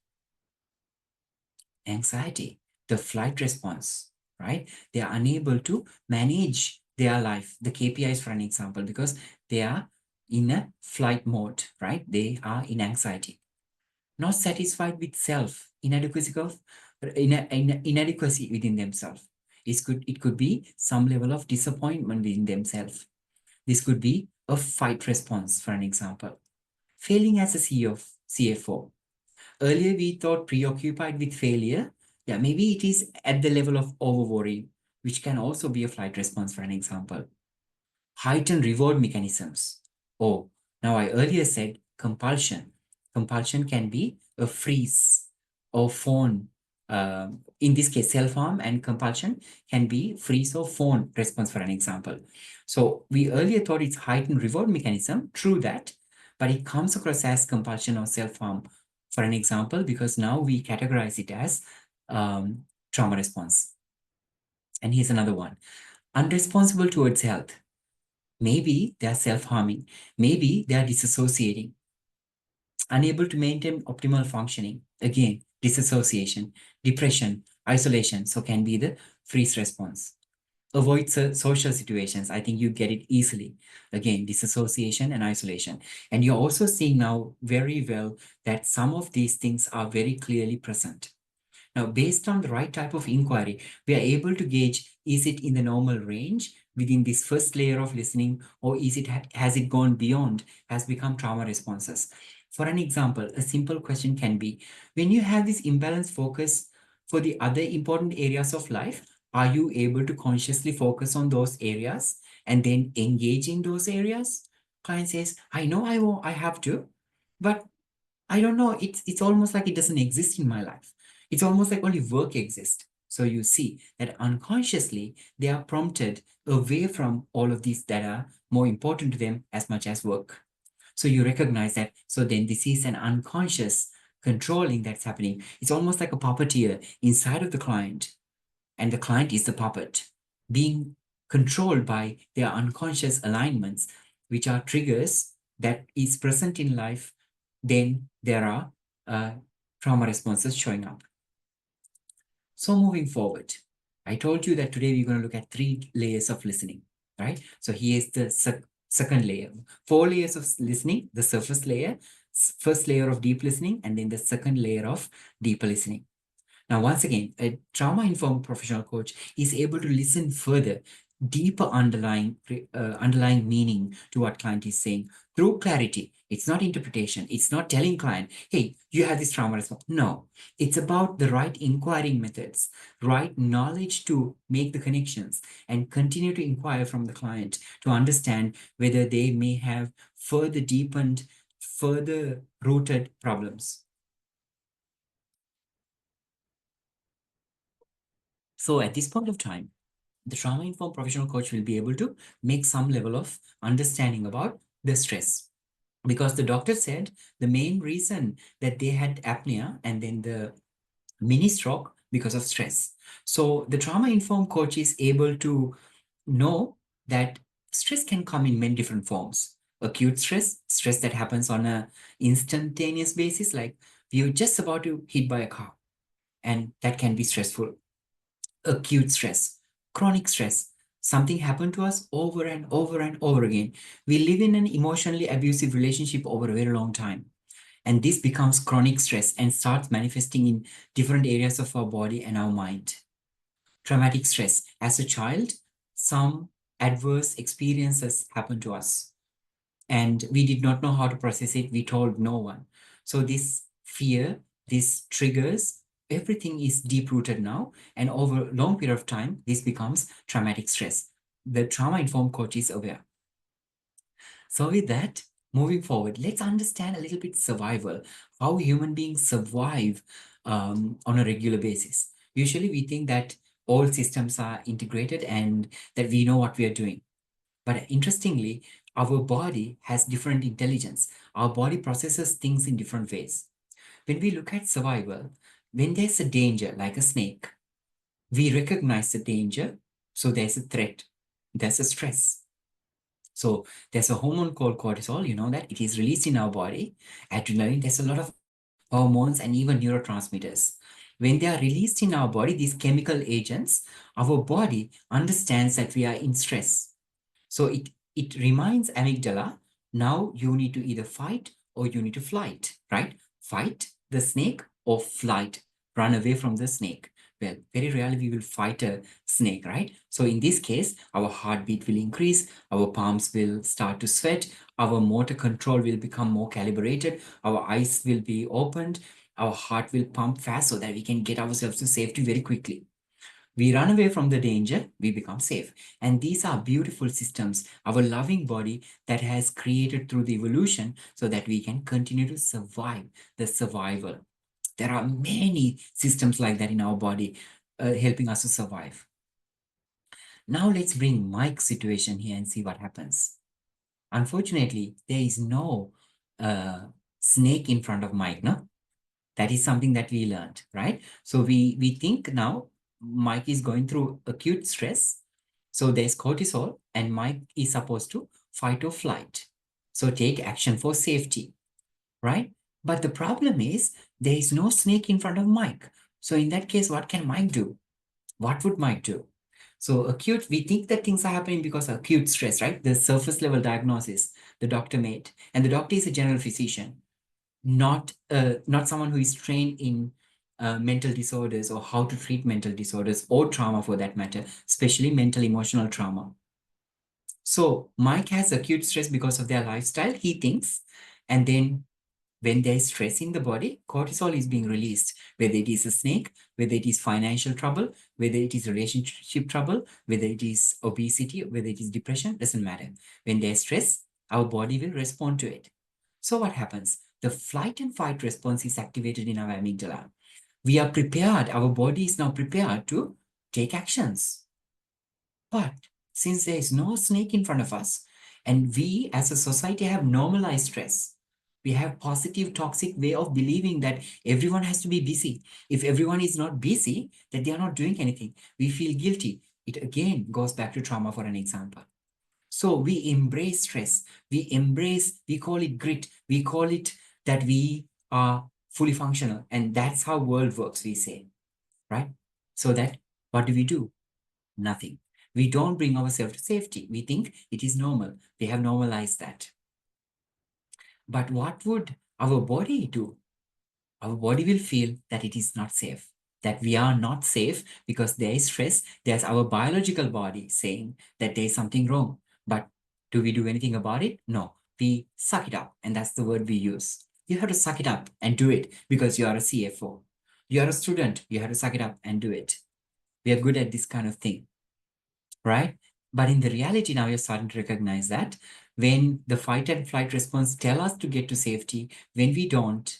Anxiety, the flight response, right? They are unable to manage their life, the KPIs for an example, because they are in a flight mode, right? They are in anxiety. not satisfied with self, inadequacy within themselves. It could be some level of disappointment within themselves. This could be a fight response, for an example. Failing as a CFO. Earlier, we thought preoccupied with failure. Yeah, maybe it is at the level of over-worry, which can also be a flight response, for an example. Heightened reward mechanisms. Oh, now I earlier said compulsion. Compulsion can be a freeze or fawn. In this case, self-harm and compulsion can be freeze or fawn response, for an example. So we earlier thought it's heightened reward mechanism, true that, but it comes across as compulsion or self-harm, for an example, because now we categorize it as trauma response. And here's another one. Unresponsible towards health. Maybe they are self-harming. Maybe they are disassociating. Unable to maintain optimal functioning. Again, disassociation, depression, isolation. So can be the freeze response. Avoid social situations. I think you get it easily. Again, disassociation and isolation. And you're also seeing now very well that some of these things are very clearly present. Now, based on the right type of inquiry, we are able to gauge, is it in the normal range within this first layer of listening, or is it has it gone beyond, has become trauma responses? For an example, a simple question can be, when you have this imbalanced focus for the other important areas of life, are you able to consciously focus on those areas and then engage in those areas? Client says, I know I have to, but I don't know, it's almost like it doesn't exist in my life. It's almost like only work exists. So you see that unconsciously, they are prompted away from all of these that are more important to them as much as work. So you recognize that. So then this is an unconscious controlling that's happening. It's almost like a puppeteer inside of the client, and the client is the puppet being controlled by their unconscious alignments, which are triggers that is present in life. Then there are trauma responses showing up. So moving forward, I told you that today we're going to look at 3 layers of listening, right? So here's the second layer, 4 layers of listening, the surface layer, first layer of deep listening, and then the second layer of deeper listening. Now, once again, a trauma-informed professional coach is able to listen further, deeper underlying meaning to what client is saying through clarity. It's not interpretation. It's not telling client, hey, you have this trauma response. No, it's about the right inquiring methods, right knowledge to make the connections, and continue to inquire from the client to understand whether they may have further deepened, further rooted problems. So at this point of time, the trauma-informed professional coach will be able to make some level of understanding about the stress. Because the doctor said the main reason that they had apnea and then the mini stroke because of stress. So the trauma-informed coach is able to know that stress can come in many different forms. Acute stress, stress that happens on an instantaneous basis, like we are just about to hit by a car, and that can be stressful. Acute stress, chronic stress, something happened to us over and over and over again. We live in an emotionally abusive relationship over a very long time. And this becomes chronic stress and starts manifesting in different areas of our body and our mind. Traumatic stress. As a child, some adverse experiences happened to us, and we did not know how to process it. We told no one. So this fear, these triggers, everything is deep-rooted now, and over a long period of time, this becomes traumatic stress. The trauma-informed coach is aware. So with that, moving forward, let's understand a little bit survival, how human beings survive on a regular basis. Usually we think that all systems are integrated and that we know what we are doing. But interestingly, our body has different intelligence. Our body processes things in different ways. When we look at survival, when there's a danger, like a snake, we recognize the danger. So there's a threat, there's a stress. So there's a hormone called cortisol, you know that it is released in our body. Adrenaline, there's a lot of hormones and even neurotransmitters. When they are released in our body, these chemical agents, our body understands that we are in stress. So it reminds amygdala, now you need to either fight or you need to flight, right? Fight the snake or flight, run away from the snake? Well, very rarely we will fight a snake, right? So in this case, our heartbeat will increase, our palms will start to sweat, our motor control will become more calibrated, our eyes will be opened, our heart will pump fast so that we can get ourselves to safety very quickly. We run away from the danger, we become safe. And these are beautiful systems, our loving body that has created through the evolution so that we can continue to survive the survival. There are many systems like that in our body helping us to survive. Now let's bring Mike's situation here and see what happens. Unfortunately, there is no snake in front of Mike, no? That is something that we learned, right? So we think now Mike is going through acute stress. So there's cortisol and Mike is supposed to fight or flight. So take action for safety, right? But the problem is there is no snake in front of Mike. So in that case, what can Mike do? What would Mike do? So acute, we think that things are happening because of acute stress, right? The surface level diagnosis the doctor made, and the doctor is a general physician, not someone who is trained in mental disorders or how to treat mental disorders or trauma for that matter, especially mental emotional trauma. So Mike has acute stress because of their lifestyle, he thinks, and then when there is stress in the body, cortisol is being released, whether it is a snake, whether it is financial trouble, whether it is relationship trouble, whether it is obesity, whether it is depression, doesn't matter. When there's stress, our body will respond to it. So what happens? The flight and fight response is activated in our amygdala. We are prepared, our body is now prepared to take actions. But since there is no snake in front of us, and we as a society have normalized stress, we have positive toxic way of believing that everyone has to be busy. If everyone is not busy, that they are not doing anything, we feel guilty. It again goes back to trauma for an example. So we embrace stress, we call it grit, we call it that we are fully functional, and that's how world works, we say, right? So that, what do? Nothing. We don't bring ourselves to safety. We think it is normal. We have normalized that. But what would our body do? Our body will feel that it is not safe, that we are not safe because there is stress. There's our biological body saying that there is something wrong. But do we do anything about it? No. We suck it up, and that's the word we use. You have to suck it up and do it because you are a CFO. You are a student. You have to suck it up and do it. We are good at this kind of thing, right? But in the reality now, you're starting to recognize that when the fight and flight response tell us to get to safety, when we don't,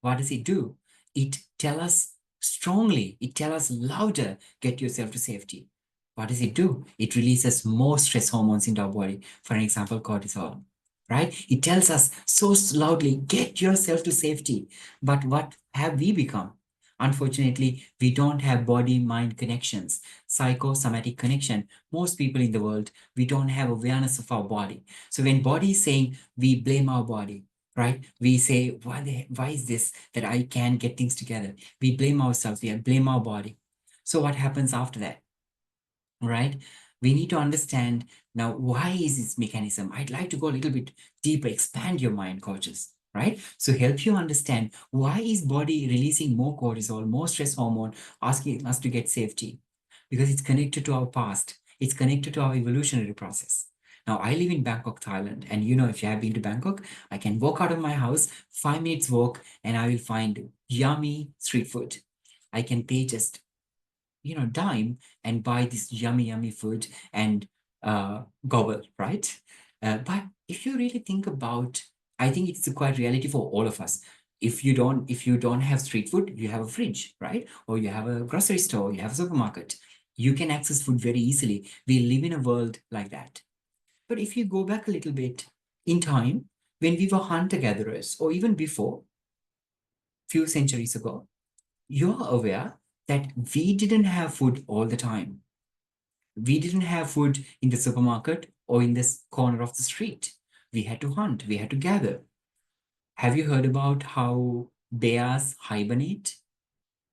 what does it do? It tell us strongly, it tell us louder, get yourself to safety. What does it do? It releases more stress hormones into our body. For an example, cortisol, right? It tells us so loudly, get yourself to safety. But what have we become? Unfortunately, we don't have body-mind connections, psychosomatic connection. Most people in the world, we don't have awareness of our body. So when body is saying, we blame our body, right? We say, why is this that I can't get things together? We blame ourselves, we blame our body. So what happens after that, right? We need to understand now, why is this mechanism? I'd like to go a little bit deeper, expand your mind, coaches, right? So help you understand, why is body releasing more cortisol, more stress hormone, asking us to get safety? Because it's connected to our past. It's connected to our evolutionary process. Now, I live in Bangkok, Thailand, and if you have been to Bangkok, I can walk out of my house, 5 minutes walk, and I will find yummy street food. I can pay just, dime and buy this yummy food and gobble, right? But if you really think about, I think it's a quite reality for all of us. If you don't have street food, you have a fridge, right? Or you have a grocery store, you have a supermarket. You can access food very easily. We live in a world like that. But if you go back a little bit in time, when we were hunter-gatherers, or even before, few centuries ago, you're aware that we didn't have food all the time. We didn't have food in the supermarket or in this corner of the street. We had to hunt, we had to gather. Have you heard about how bears hibernate,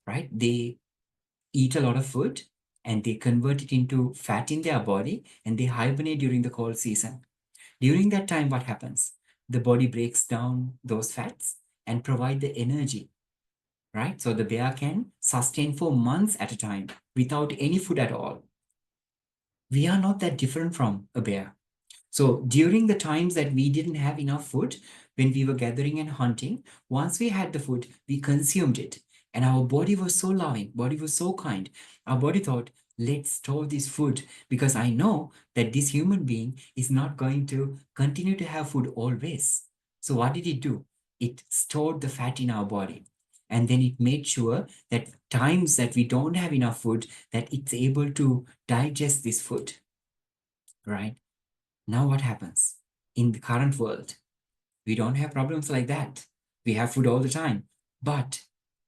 right? They eat a lot of food and they convert it into fat in their body and they hibernate during the cold season. During that time, what happens? The body breaks down those fats and provide the energy right? So the bear can sustain for months at a time without any food at all. We are not that different from a bear. So during the times that we didn't have enough food, when we were gathering and hunting, once we had the food, we consumed it. And our body was so loving, body was so kind. Our body thought, let's store this food because I know that this human being is not going to continue to have food always. So what did it do? It stored the fat in our body. And then it made sure that times that we don't have enough food, that it's able to digest this food, right? Now what happens? In the current world, we don't have problems like that. We have food all the time, but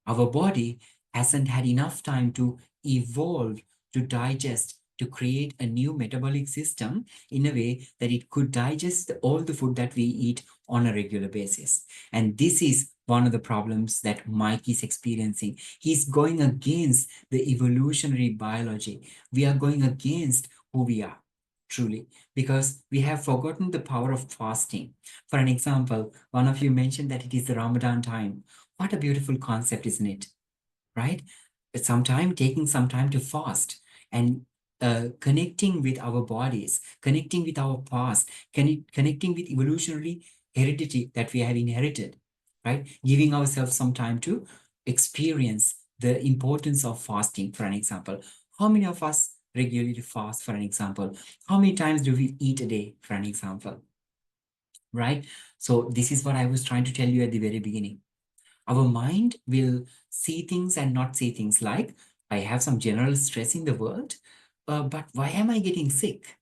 our body hasn't had enough time to evolve, to digest, to create a new metabolic system in a way that it could digest all the food that we eat on a regular basis. And this is one of the problems that Mike is experiencing. He's going against the evolutionary biology. We are going against who we are, truly, because we have forgotten the power of fasting. For an example, one of you mentioned that it is the Ramadan time. What a beautiful concept, isn't it? Right? Taking some time to fast and connecting with our bodies, connecting with our past, connecting with evolutionary heredity that we have inherited, right? Giving ourselves some time to experience the importance of fasting, for an example. How many of us regularly fast, for an example? How many times do we eat a day, for an example? Right? So this is what I was trying to tell you at the very beginning. Our mind will see things and not see things, like, I have some general stress in the world, but why am I getting sick?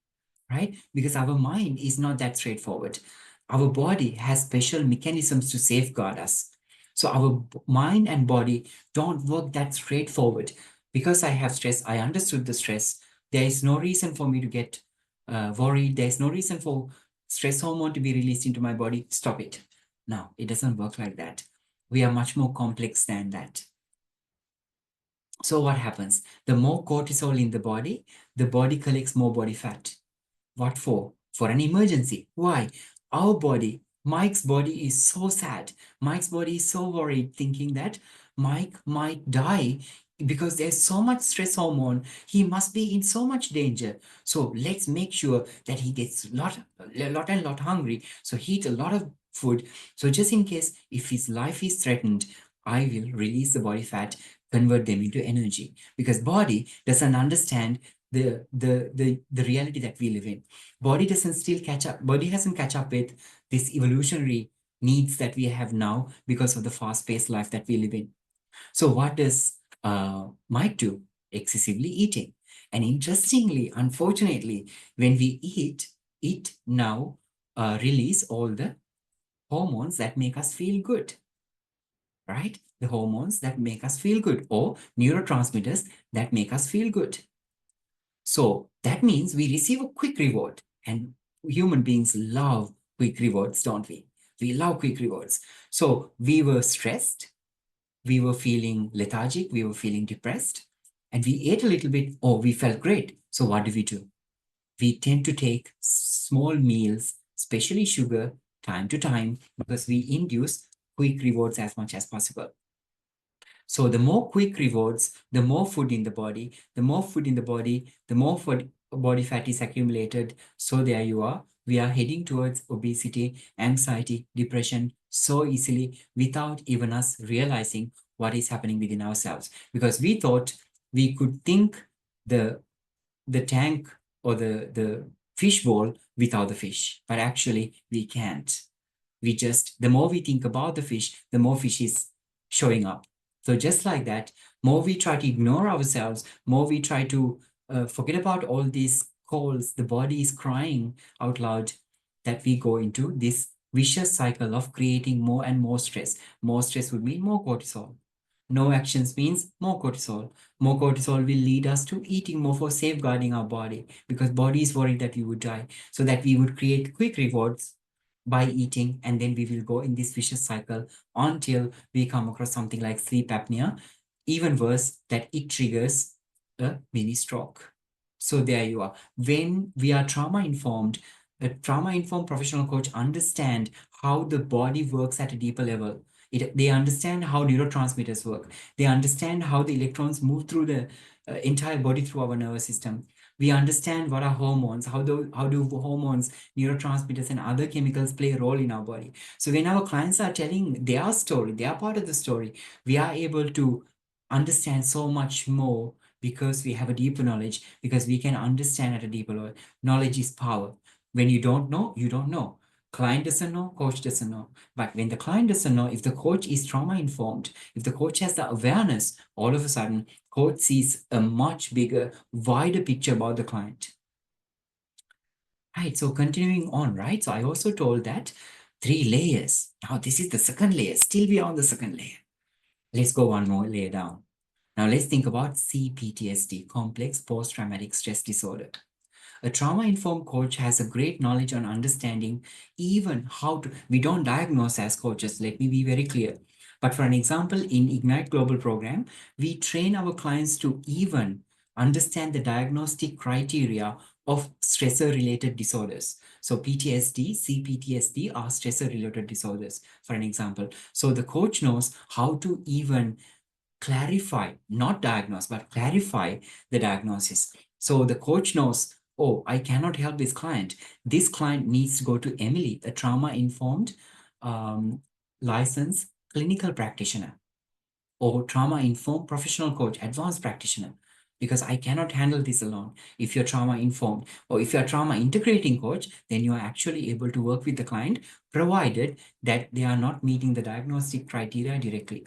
Right? Because our mind is not that straightforward. Our body has special mechanisms to safeguard us. So our mind and body don't work that straightforward. Because I have stress, I understood the stress. There is no reason for me to get worried. There's no reason for stress hormone to be released into my body. Stop it. No, it doesn't work like that. We are much more complex than that. So what happens? The more cortisol in the body collects more body fat. What for? For an emergency. Why? Our body, Mike's body is so sad. Mike's body is so worried, thinking that Mike might die because there's so much stress hormone. He must be in so much danger. So let's make sure that he gets a lot hungry. So he eats a lot of food. So just in case if his life is threatened, I will release the body fat, convert them into energy, because body doesn't understand the reality that we live in. Body hasn't catch up with this evolutionary needs that we have now because of the fast-paced life that we live in. So what does Mike do? Excessively eating. And interestingly, unfortunately, when we eat, it now release all the hormones that make us feel good, right? The hormones that make us feel good, or neurotransmitters that make us feel good. So that means we receive a quick reward, and human beings love quick rewards, don't we? We love quick rewards. So we were stressed, we were feeling lethargic, we were feeling depressed, and we ate a little bit, oh, we felt great. So what do? We tend to take small meals, especially sugar, time to time, because we induce quick rewards as much as possible. So the more quick rewards, the more food in the body, the more food in the body, the more food, body fat is accumulated. So there you are. We are heading towards obesity, anxiety, depression so easily without even us realizing what is happening within ourselves. Because we thought we could think the tank or the fish bowl without the fish, but actually we can't. The more we think about the fish, the more fish is showing up. So just like that, more we try to ignore ourselves, more we try to forget about all these calls, the body is crying out loud, that we go into this vicious cycle of creating more and more stress. More stress would mean more cortisol. No actions means more cortisol. More cortisol will lead us to eating more for safeguarding our body, because body is worried that we would die. So that we would create quick rewards by eating, and then we will go in this vicious cycle until we come across something like sleep apnea. Even worse, that it triggers a mini stroke. So there you are. When we are trauma-informed, a trauma-informed professional coach understand how the body works at a deeper level. They understand how neurotransmitters work. They understand how the electrons move through the entire body through our nervous system. We understand what are hormones, how do hormones, neurotransmitters, and other chemicals play a role in our body. So when our clients are telling their story, they are part of the story, we are able to understand so much more because we have a deeper knowledge, because we can understand at a deeper level. Knowledge is power. When you don't know, you don't know. Client doesn't know, coach doesn't know. But when the client doesn't know, if the coach is trauma-informed, if the coach has the awareness, all of a sudden, coach sees a much bigger, wider picture about the client. Right, so continuing on, right? So I also told that 3 layers. Now this is the second layer, still we are on the second layer. Let's go one more layer down. Now let's think about CPTSD, complex post-traumatic stress disorder. A trauma-informed coach has a great knowledge on understanding even how to, we don't diagnose as coaches, let me be very clear. But for an example, in Ignite Global program, we train our clients to even understand the diagnostic criteria of stressor-related disorders. So PTSD, CPTSD are stressor-related disorders, for an example. So the coach knows how to even clarify, not diagnose, but clarify the diagnosis. So the coach knows, oh, I cannot help this client. This client needs to go to Emily, a trauma-informed licensed clinical practitioner, or trauma-informed professional coach, advanced practitioner, because I cannot handle this alone. If you're trauma-informed or if you're trauma-integrating coach, then you are actually able to work with the client, provided that they are not meeting the diagnostic criteria directly.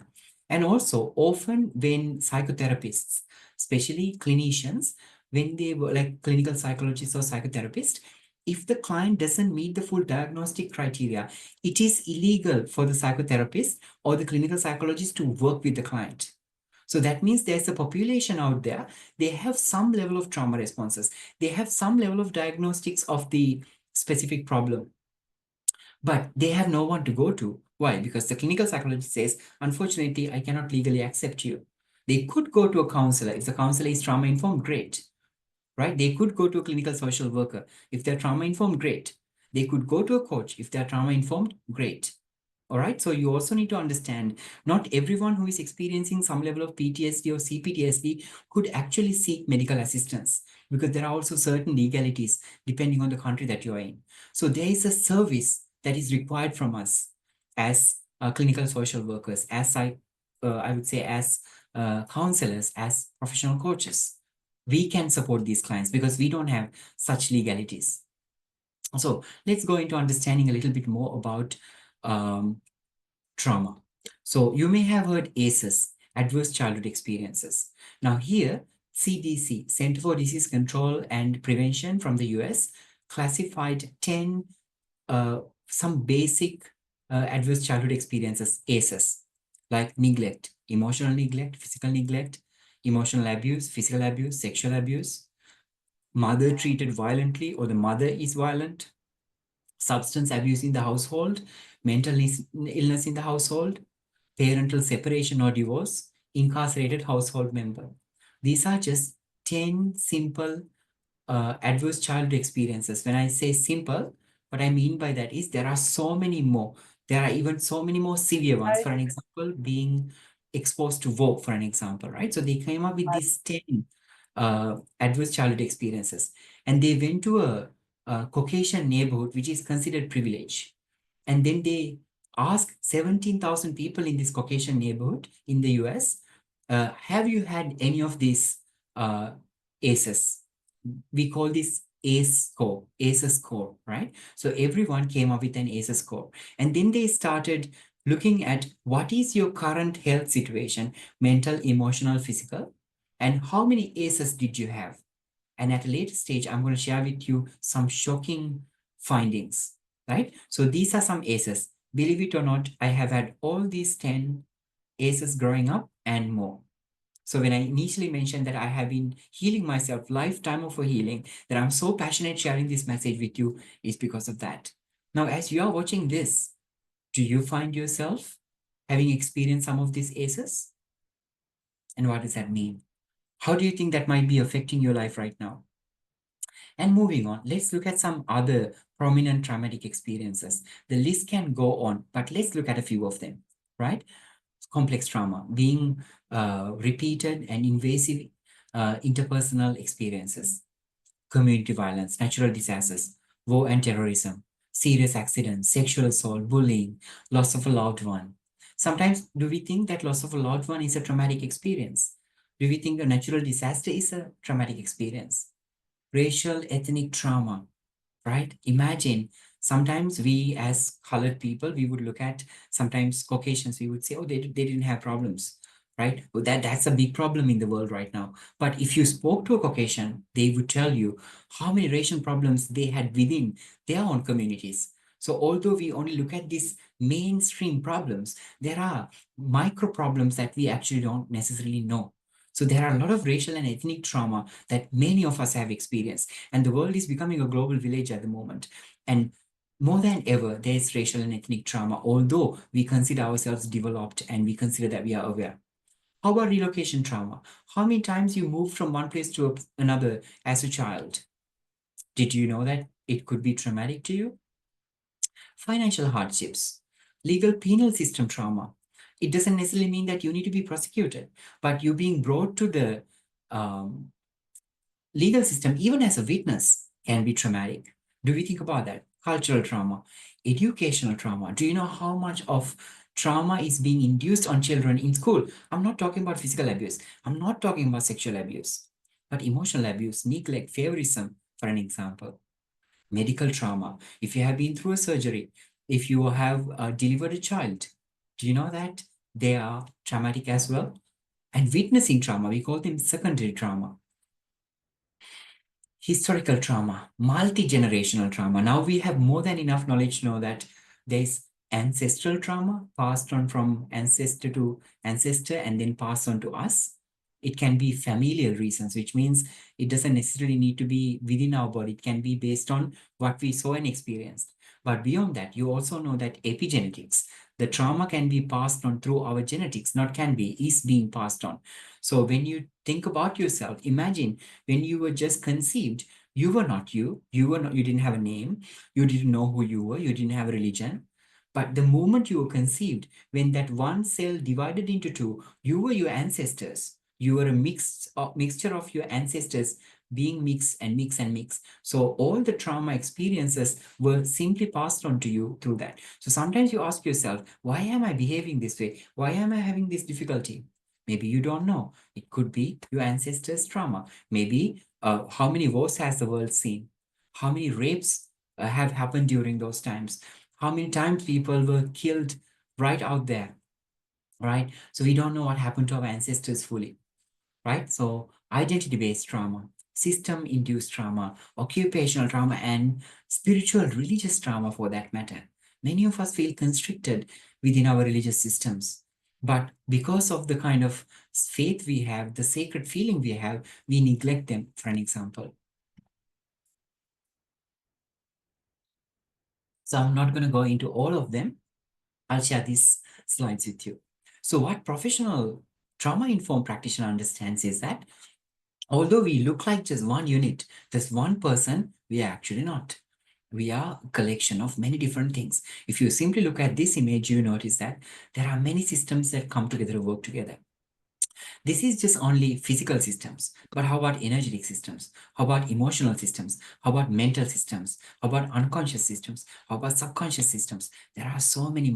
And also, often when psychotherapists, especially clinicians, when they were like clinical psychologists or psychotherapists, if the client doesn't meet the full diagnostic criteria, it is illegal for the psychotherapist or the clinical psychologist to work with the client. So that means there's a population out there, they have some level of trauma responses, they have some level of diagnostics of the specific problem, but they have no one to go to. Why? Because the clinical psychologist says, unfortunately, I cannot legally accept you. They could go to a counselor. If the counselor is trauma-informed, great. Right? They could go to a clinical social worker. If they're trauma-informed, great. They could go to a coach. If they're trauma-informed, great. All right. So you also need to understand, not everyone who is experiencing some level of PTSD or CPTSD could actually seek medical assistance, because there are also certain legalities depending on the country that you're in. So there is a service that is required from us as clinical social workers, as I would say, as counselors, as professional coaches. We can support these clients because we don't have such legalities. So let's go into understanding a little bit more about trauma. So you may have heard ACEs, Adverse Childhood Experiences. Now here, CDC, Center for Disease Control and Prevention from the US, classified 10 some basic adverse childhood experiences, ACEs, like neglect, emotional neglect, physical neglect, emotional abuse, physical abuse, sexual abuse, mother treated violently or the mother is violent, substance abuse in the household, mental illness in the household, parental separation or divorce, incarcerated household member. These are just 10 simple adverse childhood experiences. When I say simple, what I mean by that is there are so many more. There are even so many more severe ones. For an example, being exposed to war, for an example, right? So they came up with these 10 adverse childhood experiences. And they went to a Caucasian neighborhood, which is considered privilege. And then they asked 17,000 people in this Caucasian neighborhood in the US, have you had any of these ACEs? We call this ACE score, right? So everyone came up with an ACE score. And then they started looking at what is your current health situation, mental, emotional, physical, and how many ACEs did you have? And at a later stage, I'm going to share with you some shocking findings, right? So these are some ACEs. Believe it or not, I have had all these 10 ACEs growing up and more. So when I initially mentioned that I have been healing myself, lifetime of a healing, that I'm so passionate sharing this message with you is because of that. Now, as you are watching this, do you find yourself having experienced some of these ACEs? And what does that mean? How do you think that might be affecting your life right now? And moving on, let's look at some other prominent traumatic experiences. The list can go on, but let's look at a few of them. right? Complex trauma being repeated and invasive interpersonal experiences, community violence, natural disasters, war and terrorism, serious accidents, sexual assault, bullying, loss of a loved one. Sometimes, do we think that loss of a loved one is a traumatic experience? Do we think a natural disaster is a traumatic experience? Racial, ethnic trauma, right? Imagine sometimes we as colored people, we would look at sometimes Caucasians, we would say, oh, they didn't have problems, right? Well, that's a big problem in the world right now. But if you spoke to a Caucasian, they would tell you how many racial problems they had within their own communities. So although we only look at these mainstream problems, there are micro problems that we actually don't necessarily know. So there are a lot of racial and ethnic trauma that many of us have experienced. And the world is becoming a global village at the moment. And more than ever, there is racial and ethnic trauma, although we consider ourselves developed and we consider that we are aware. How about relocation trauma? How many times you moved from one place to another as a child? Did you know that it could be traumatic to you? Financial hardships, legal penal system trauma. It doesn't necessarily mean that you need to be prosecuted, but you being brought to the legal system, even as a witness, can be traumatic. Do we think about that? Cultural trauma, educational trauma. Do you know how much of trauma is being induced on children in school? I'm not talking about physical abuse. I'm not talking about sexual abuse, but emotional abuse, neglect, favorism, for an example. Medical trauma. If you have been through a surgery, if you have delivered a child, do you know that they are traumatic as well? And witnessing trauma, we call them secondary trauma. Historical trauma, multi-generational trauma. Now we have more than enough knowledge to know that there's ancestral trauma passed on from ancestor to ancestor and then passed on to us. It can be familial reasons, which means it doesn't necessarily need to be within our body. It can be based on what we saw and experienced. But beyond that, you also know that epigenetics, the trauma can be passed on through our genetics, not can be, is being passed on. So when you think about yourself, imagine when you were just conceived, you were not you. You didn't have a name. You didn't know who you were. You didn't have a religion. But the moment you were conceived, when that one cell divided into two, you were your ancestors. You were a mixture of your ancestors being mixed and mix and mix. So all the trauma experiences were simply passed on to you through that. So sometimes you ask yourself, why am I behaving this way? Why am I having this difficulty? Maybe you don't know. It could be your ancestors' trauma. Maybe how many wars has the world seen? How many rapes have happened during those times? How many times people were killed right out there, right? So we don't know what happened to our ancestors fully, right? So identity-based trauma, system-induced trauma, occupational trauma, and spiritual religious trauma for that matter. Many of us feel constricted within our religious systems. But because of the kind of faith we have, the sacred feeling we have, we neglect them, for an example. So I'm not going to go into all of them. I'll share these slides with you. So what professional trauma-informed practitioner understands is that although we look like just one unit, just one person, we are actually not. We are a collection of many different things. If you simply look at this image, you notice that there are many systems that come together, work together. This is just only physical systems, but how about energetic systems? How about emotional systems? How about mental systems? How about unconscious systems? How about subconscious systems? There are so many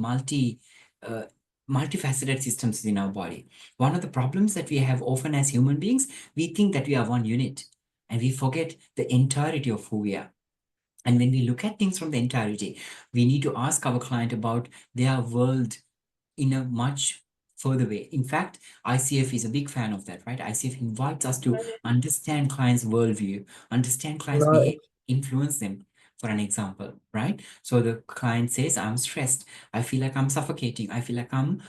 multifaceted systems in our body. One of the problems that we have often as human beings, we think that we are one unit and we forget the entirety of who we are. And when we look at things from the entirety, we need to ask our client about their world in a much further way. In fact, ICF is a big fan of that, right? ICF invites us to understand clients' worldview, understand clients' behavior, influence them, for an example, right? So the client says, I'm stressed. I feel like I'm suffocating. I feel like I'm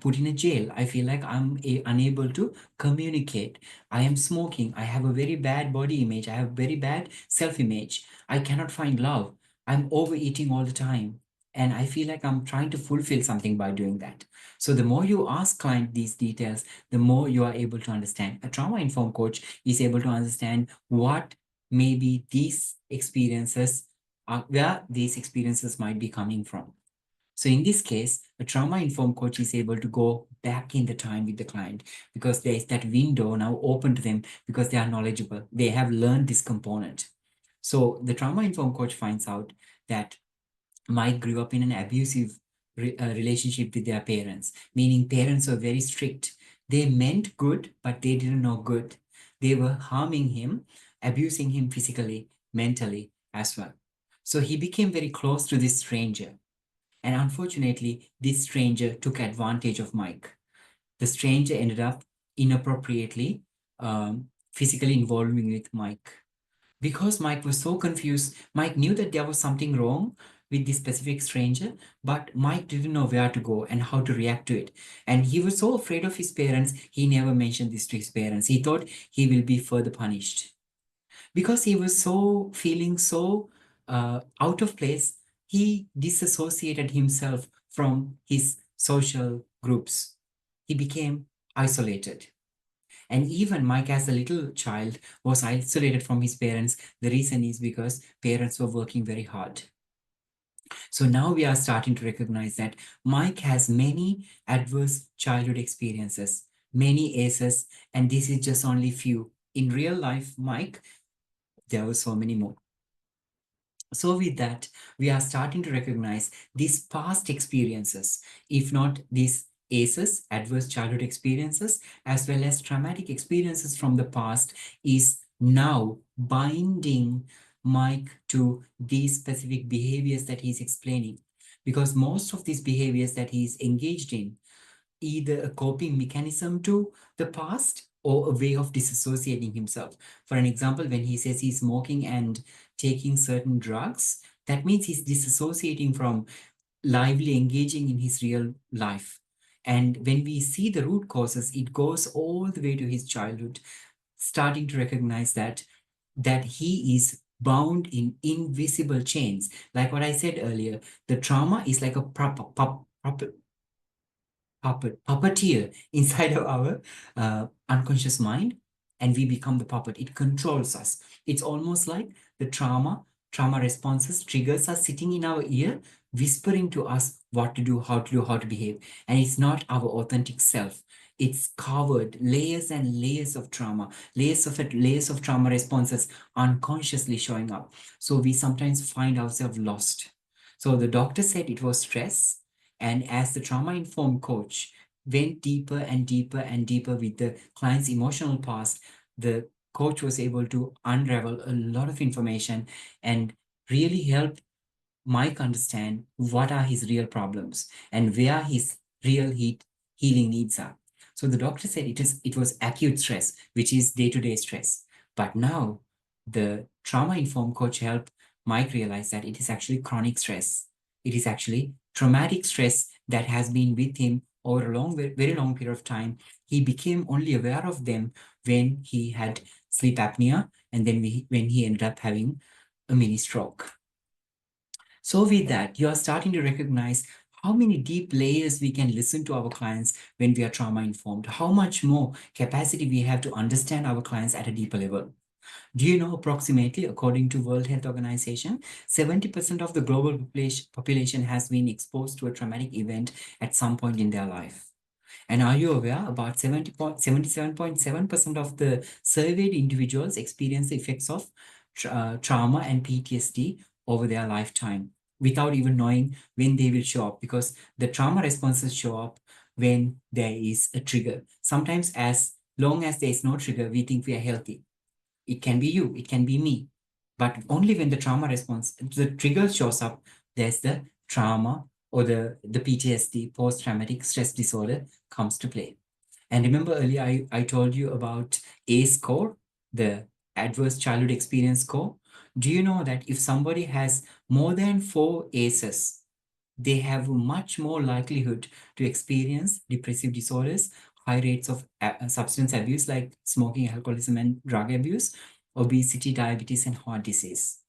put in a jail. I feel like I'm unable to communicate. I am smoking. I have a very bad body image. I have very bad self-image. I cannot find love. I'm overeating all the time. And I feel like I'm trying to fulfill something by doing that. So the more you ask client these details, the more you are able to understand. A trauma-informed coach is able to understand what maybe these experiences are, where these experiences might be coming from. So in this case, A trauma-informed coach is able to go back in the time with the client because there is that window now open to them because they are knowledgeable. They have learned this component. So the trauma-informed coach finds out that Mike grew up in an abusive relationship with their parents, meaning parents were very strict. They meant good, but they didn't know good. They were harming him, abusing him physically, mentally as well. So he became very close to this stranger. And unfortunately, this stranger took advantage of Mike. The stranger ended up inappropriately physically involving with Mike. Because Mike was so confused, Mike knew that there was something wrong with this specific stranger, but Mike didn't know where to go and how to react to it. And he was so afraid of his parents, he never mentioned this to his parents. He thought he will be further punished. Because he was so feeling so out of place, he disassociated himself from his social groups. He became isolated. And even Mike, as a little child, was isolated from his parents. The reason is because parents were working very hard. So now we are starting to recognize that Mike has many adverse childhood experiences, many ACEs, and this is just only few. In real life, Mike, there were so many more. So with that, we are starting to recognize these past experiences, if not these ACEs, adverse childhood experiences, as well as traumatic experiences from the past, is now binding Mike to these specific behaviors that he's explaining. Because most of these behaviors that he's engaged in, either a coping mechanism to the past or a way of disassociating himself. For an example, when he says he's smoking and taking certain drugs, that means he's disassociating from lively engaging in his real life. And when we see the root causes, it goes all the way to his childhood, starting to recognize that he is bound in invisible chains. Like what I said earlier, the trauma is like a puppeteer inside of our unconscious mind, and we become the puppet. It controls us. It's almost like the trauma responses, triggers are sitting in our ear, whispering to us what to do, how to behave. And it's not our authentic self. It's covered layers and layers of trauma, layers of trauma responses unconsciously showing up. So we sometimes find ourselves lost. So the doctor said it was stress. And as the trauma-informed coach went deeper and deeper and deeper with the client's emotional past, the coach was able to unravel a lot of information and really help Mike understand what are his real problems and where his real healing needs are. So the doctor said it was acute stress, which is day-to-day stress. But now the trauma-informed coach helped Mike realize that it is actually chronic stress. It is actually traumatic stress that has been with him over a very long period of time. He became only aware of them when he had sleep apnea, and then when he ended up having a mini stroke. So with that, you are starting to recognize how many deep layers we can listen to our clients when we are trauma informed, how much more capacity we have to understand our clients at a deeper level. Do you know approximately, according to World Health Organization, 70% of the global population has been exposed to a traumatic event at some point in their life? And are you aware about 77.7% of the surveyed individuals experience the effects of trauma and PTSD over their lifetime without even knowing when they will show up, because the trauma responses show up when there is a trigger. Sometimes as long as there is no trigger, we think we are healthy. It can be you, it can be me. But only when the trauma response, the trigger shows up, there's the trauma or the PTSD, post-traumatic stress disorder, comes to play. And remember earlier, I told you about ACE score, the adverse childhood experience score. Do you know that if somebody has more than 4 ACEs, they have much more likelihood to experience depressive disorders, high rates of substance abuse like smoking, alcoholism, and drug abuse, obesity, diabetes, and heart disease.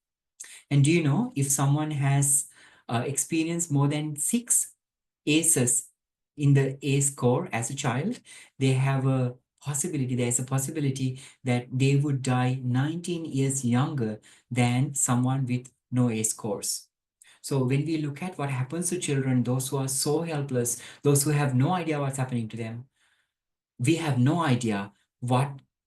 And do you know if someone has experienced more than 6 ACEs in the ACE score as a child, there's a possibility that they would die 19 years younger than someone with no ACE scores. So when we look at what happens to children, those who are so helpless, those who have no idea what's happening to them, we have no idea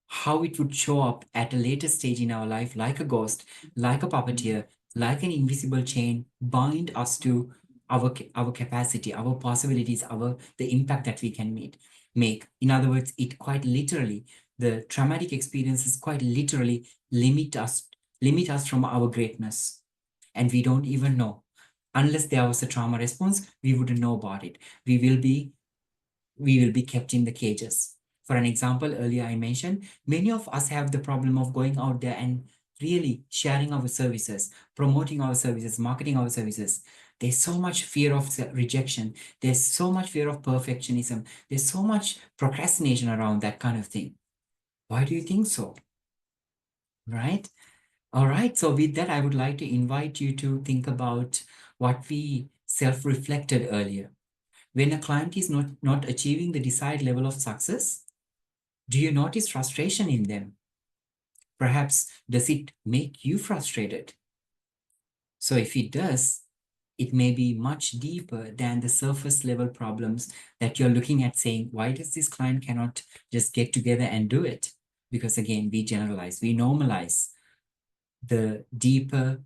how it would show up at a later stage in our life, like a ghost, like a puppeteer, like an invisible chain, bind us to our capacity, our possibilities, the impact that we can make. In other words, it quite literally, the traumatic experiences quite literally limit us from our greatness. And we don't even know. Unless there was a trauma response, we wouldn't know about it. We will be kept in the cages. For an example, earlier I mentioned, many of us have the problem of going out there and really sharing our services, promoting our services, marketing our services. There's so much fear of rejection. There's so much fear of perfectionism. There's so much procrastination around that kind of thing. Why do you think so? Right? All right. So with that, I would like to invite you to think about what we self-reflected earlier. When a client is not achieving the desired level of success, do you notice frustration in them? Perhaps does it make you frustrated? So if it does, it may be much deeper than the surface level problems that you're looking at, saying, why does this client cannot just get together and do it? Because again, we generalize, we normalize the deeper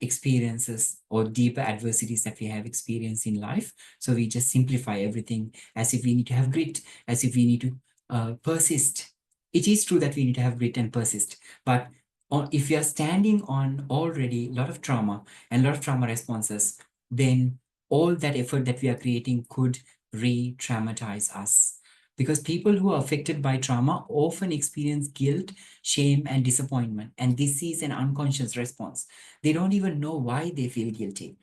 experiences or deeper adversities that we have experienced in life. So we just simplify everything as if we need to have grit, as if we need to persist. It is true that we need to have grit and persist, but if we are standing on already a lot of trauma and a lot of trauma responses, then all that effort that we are creating could re-traumatize us. Because people who are affected by trauma often experience guilt, shame, and disappointment. And this is an unconscious response. They don't even know why they feel guilty.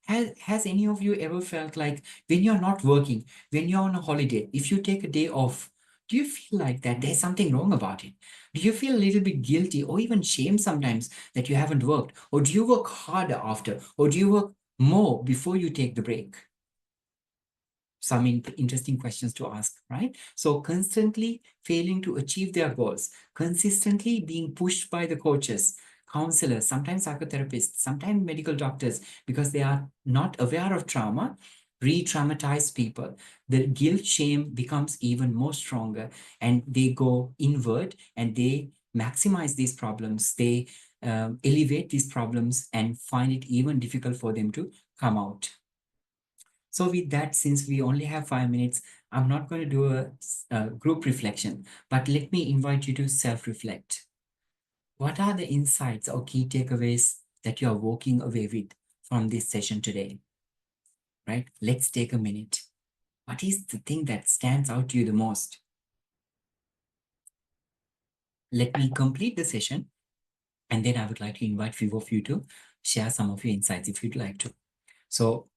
Has any of you ever felt like when you're not working, when you're on a holiday, if you take a day off, do you feel like that there's something wrong about it? Do you feel a little bit guilty or even shame sometimes that you haven't worked? Or do you work harder after? Or do you work more before you take the break? Some interesting questions to ask, right? So constantly failing to achieve their goals, consistently being pushed by the coaches, counselors, sometimes psychotherapists, sometimes medical doctors, because they are not aware of trauma, re-traumatize people. The guilt, shame becomes even more stronger, and they go inward and they maximize these problems. They elevate these problems and find it even difficult for them to come out. So with that, since we only have 5 minutes, I'm not going to do a group reflection, but let me invite you to self-reflect. What are the insights or key takeaways that you are walking away with from this session today? Right? Let's take a minute. What is the thing that stands out to you the most? Let me complete the session, and then I would like to invite few of you to share some of your insights if you'd like to. So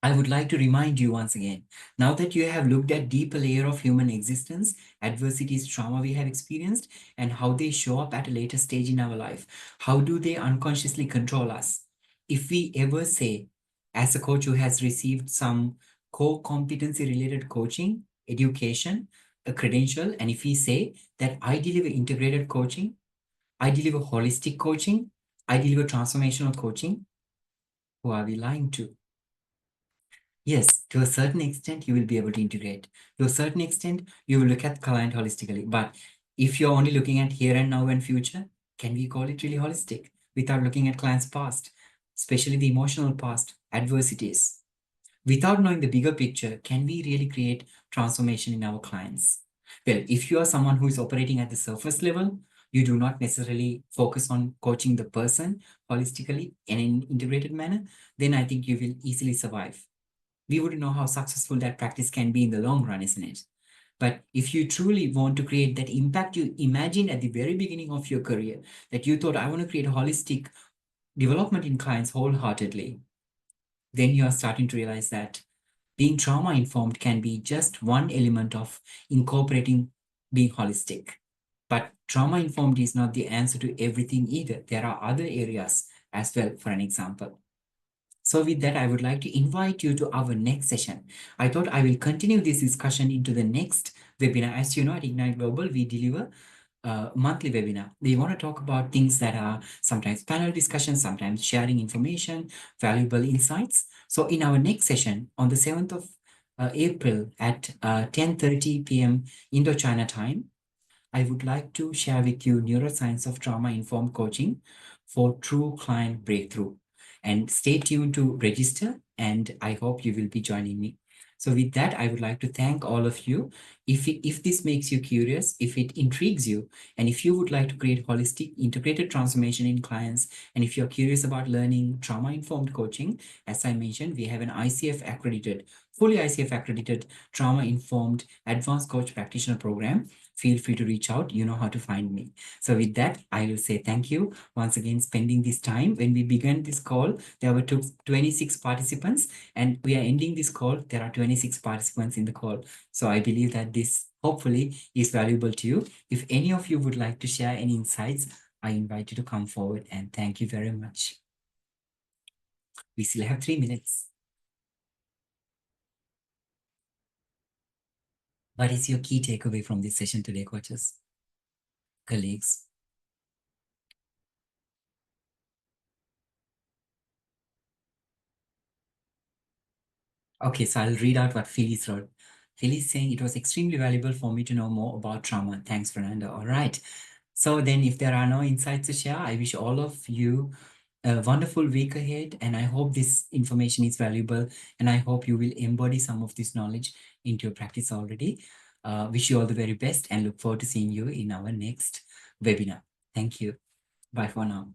I would like to remind you once again, now that you have looked at deeper layer of human existence, adversities, trauma we have experienced, and how they show up at a later stage in our life, how do they unconsciously control us? If we ever say, as a coach who has received some core competency related coaching, education, a credential, and if we say that I deliver integrated coaching, I deliver holistic coaching, I deliver transformational coaching, who are we lying to? Yes, to a certain extent, you will be able to integrate. To a certain extent, you will look at client holistically. But if you're only looking at here and now and future, can we call it really holistic without looking at clients' past, especially the emotional past, adversities? Without knowing the bigger picture, can we really create transformation in our clients? Well, if you are someone who is operating at the surface level, you do not necessarily focus on coaching the person holistically in an integrated manner, then I think you will easily survive. We wouldn't know how successful that practice can be in the long run, isn't it? But if you truly want to create that impact you imagined at the very beginning of your career, that you thought, I want to create a holistic development in clients wholeheartedly, then you are starting to realize that being trauma-informed can be just one element of incorporating being holistic. But trauma-informed is not the answer to everything either. There are other areas as well, for an example. So with that, I would like to invite you to our next session. I thought I will continue this discussion into the next webinar. As you know, at Ignite Global, we deliver monthly webinar. We want to talk about things that are sometimes panel discussions, sometimes sharing information, valuable insights. So in our next session on the 7th of April at 10:30 p.m. Indochina time, I would like to share with you neuroscience of trauma-informed coaching for true client breakthrough. And stay tuned to register, and I hope you will be joining me. So with that, I would like to thank all of you. If this makes you curious, if it intrigues you, and if you would like to create holistic integrated transformation in clients, and if you're curious about learning trauma-informed coaching, as I mentioned, we have an ICF-accredited, fully ICF-accredited trauma-informed advanced coach practitioner program. Feel free to reach out. You know how to find me. So with that, I will say thank you once again spending this time. When we began this call, there were 26 participants, and we are ending this call. There are 26 participants in the call. So I believe that this hopefully is valuable to you. If any of you would like to share any insights, I invite you to come forward, and thank you very much. We still have 3 minutes. What is your key takeaway from this session today, coaches, colleagues? Okay, so I'll read out what Phyllis wrote. Phyllis saying, it was extremely valuable for me to know more about trauma. Thanks, Fernando. All right. So then if there are no insights to share, I wish all of you a wonderful week ahead. And I hope this information is valuable. And I hope you will embody some of this knowledge into your practice already. Wish you all the very best and look forward to seeing you in our next webinar. Thank you. Bye for now.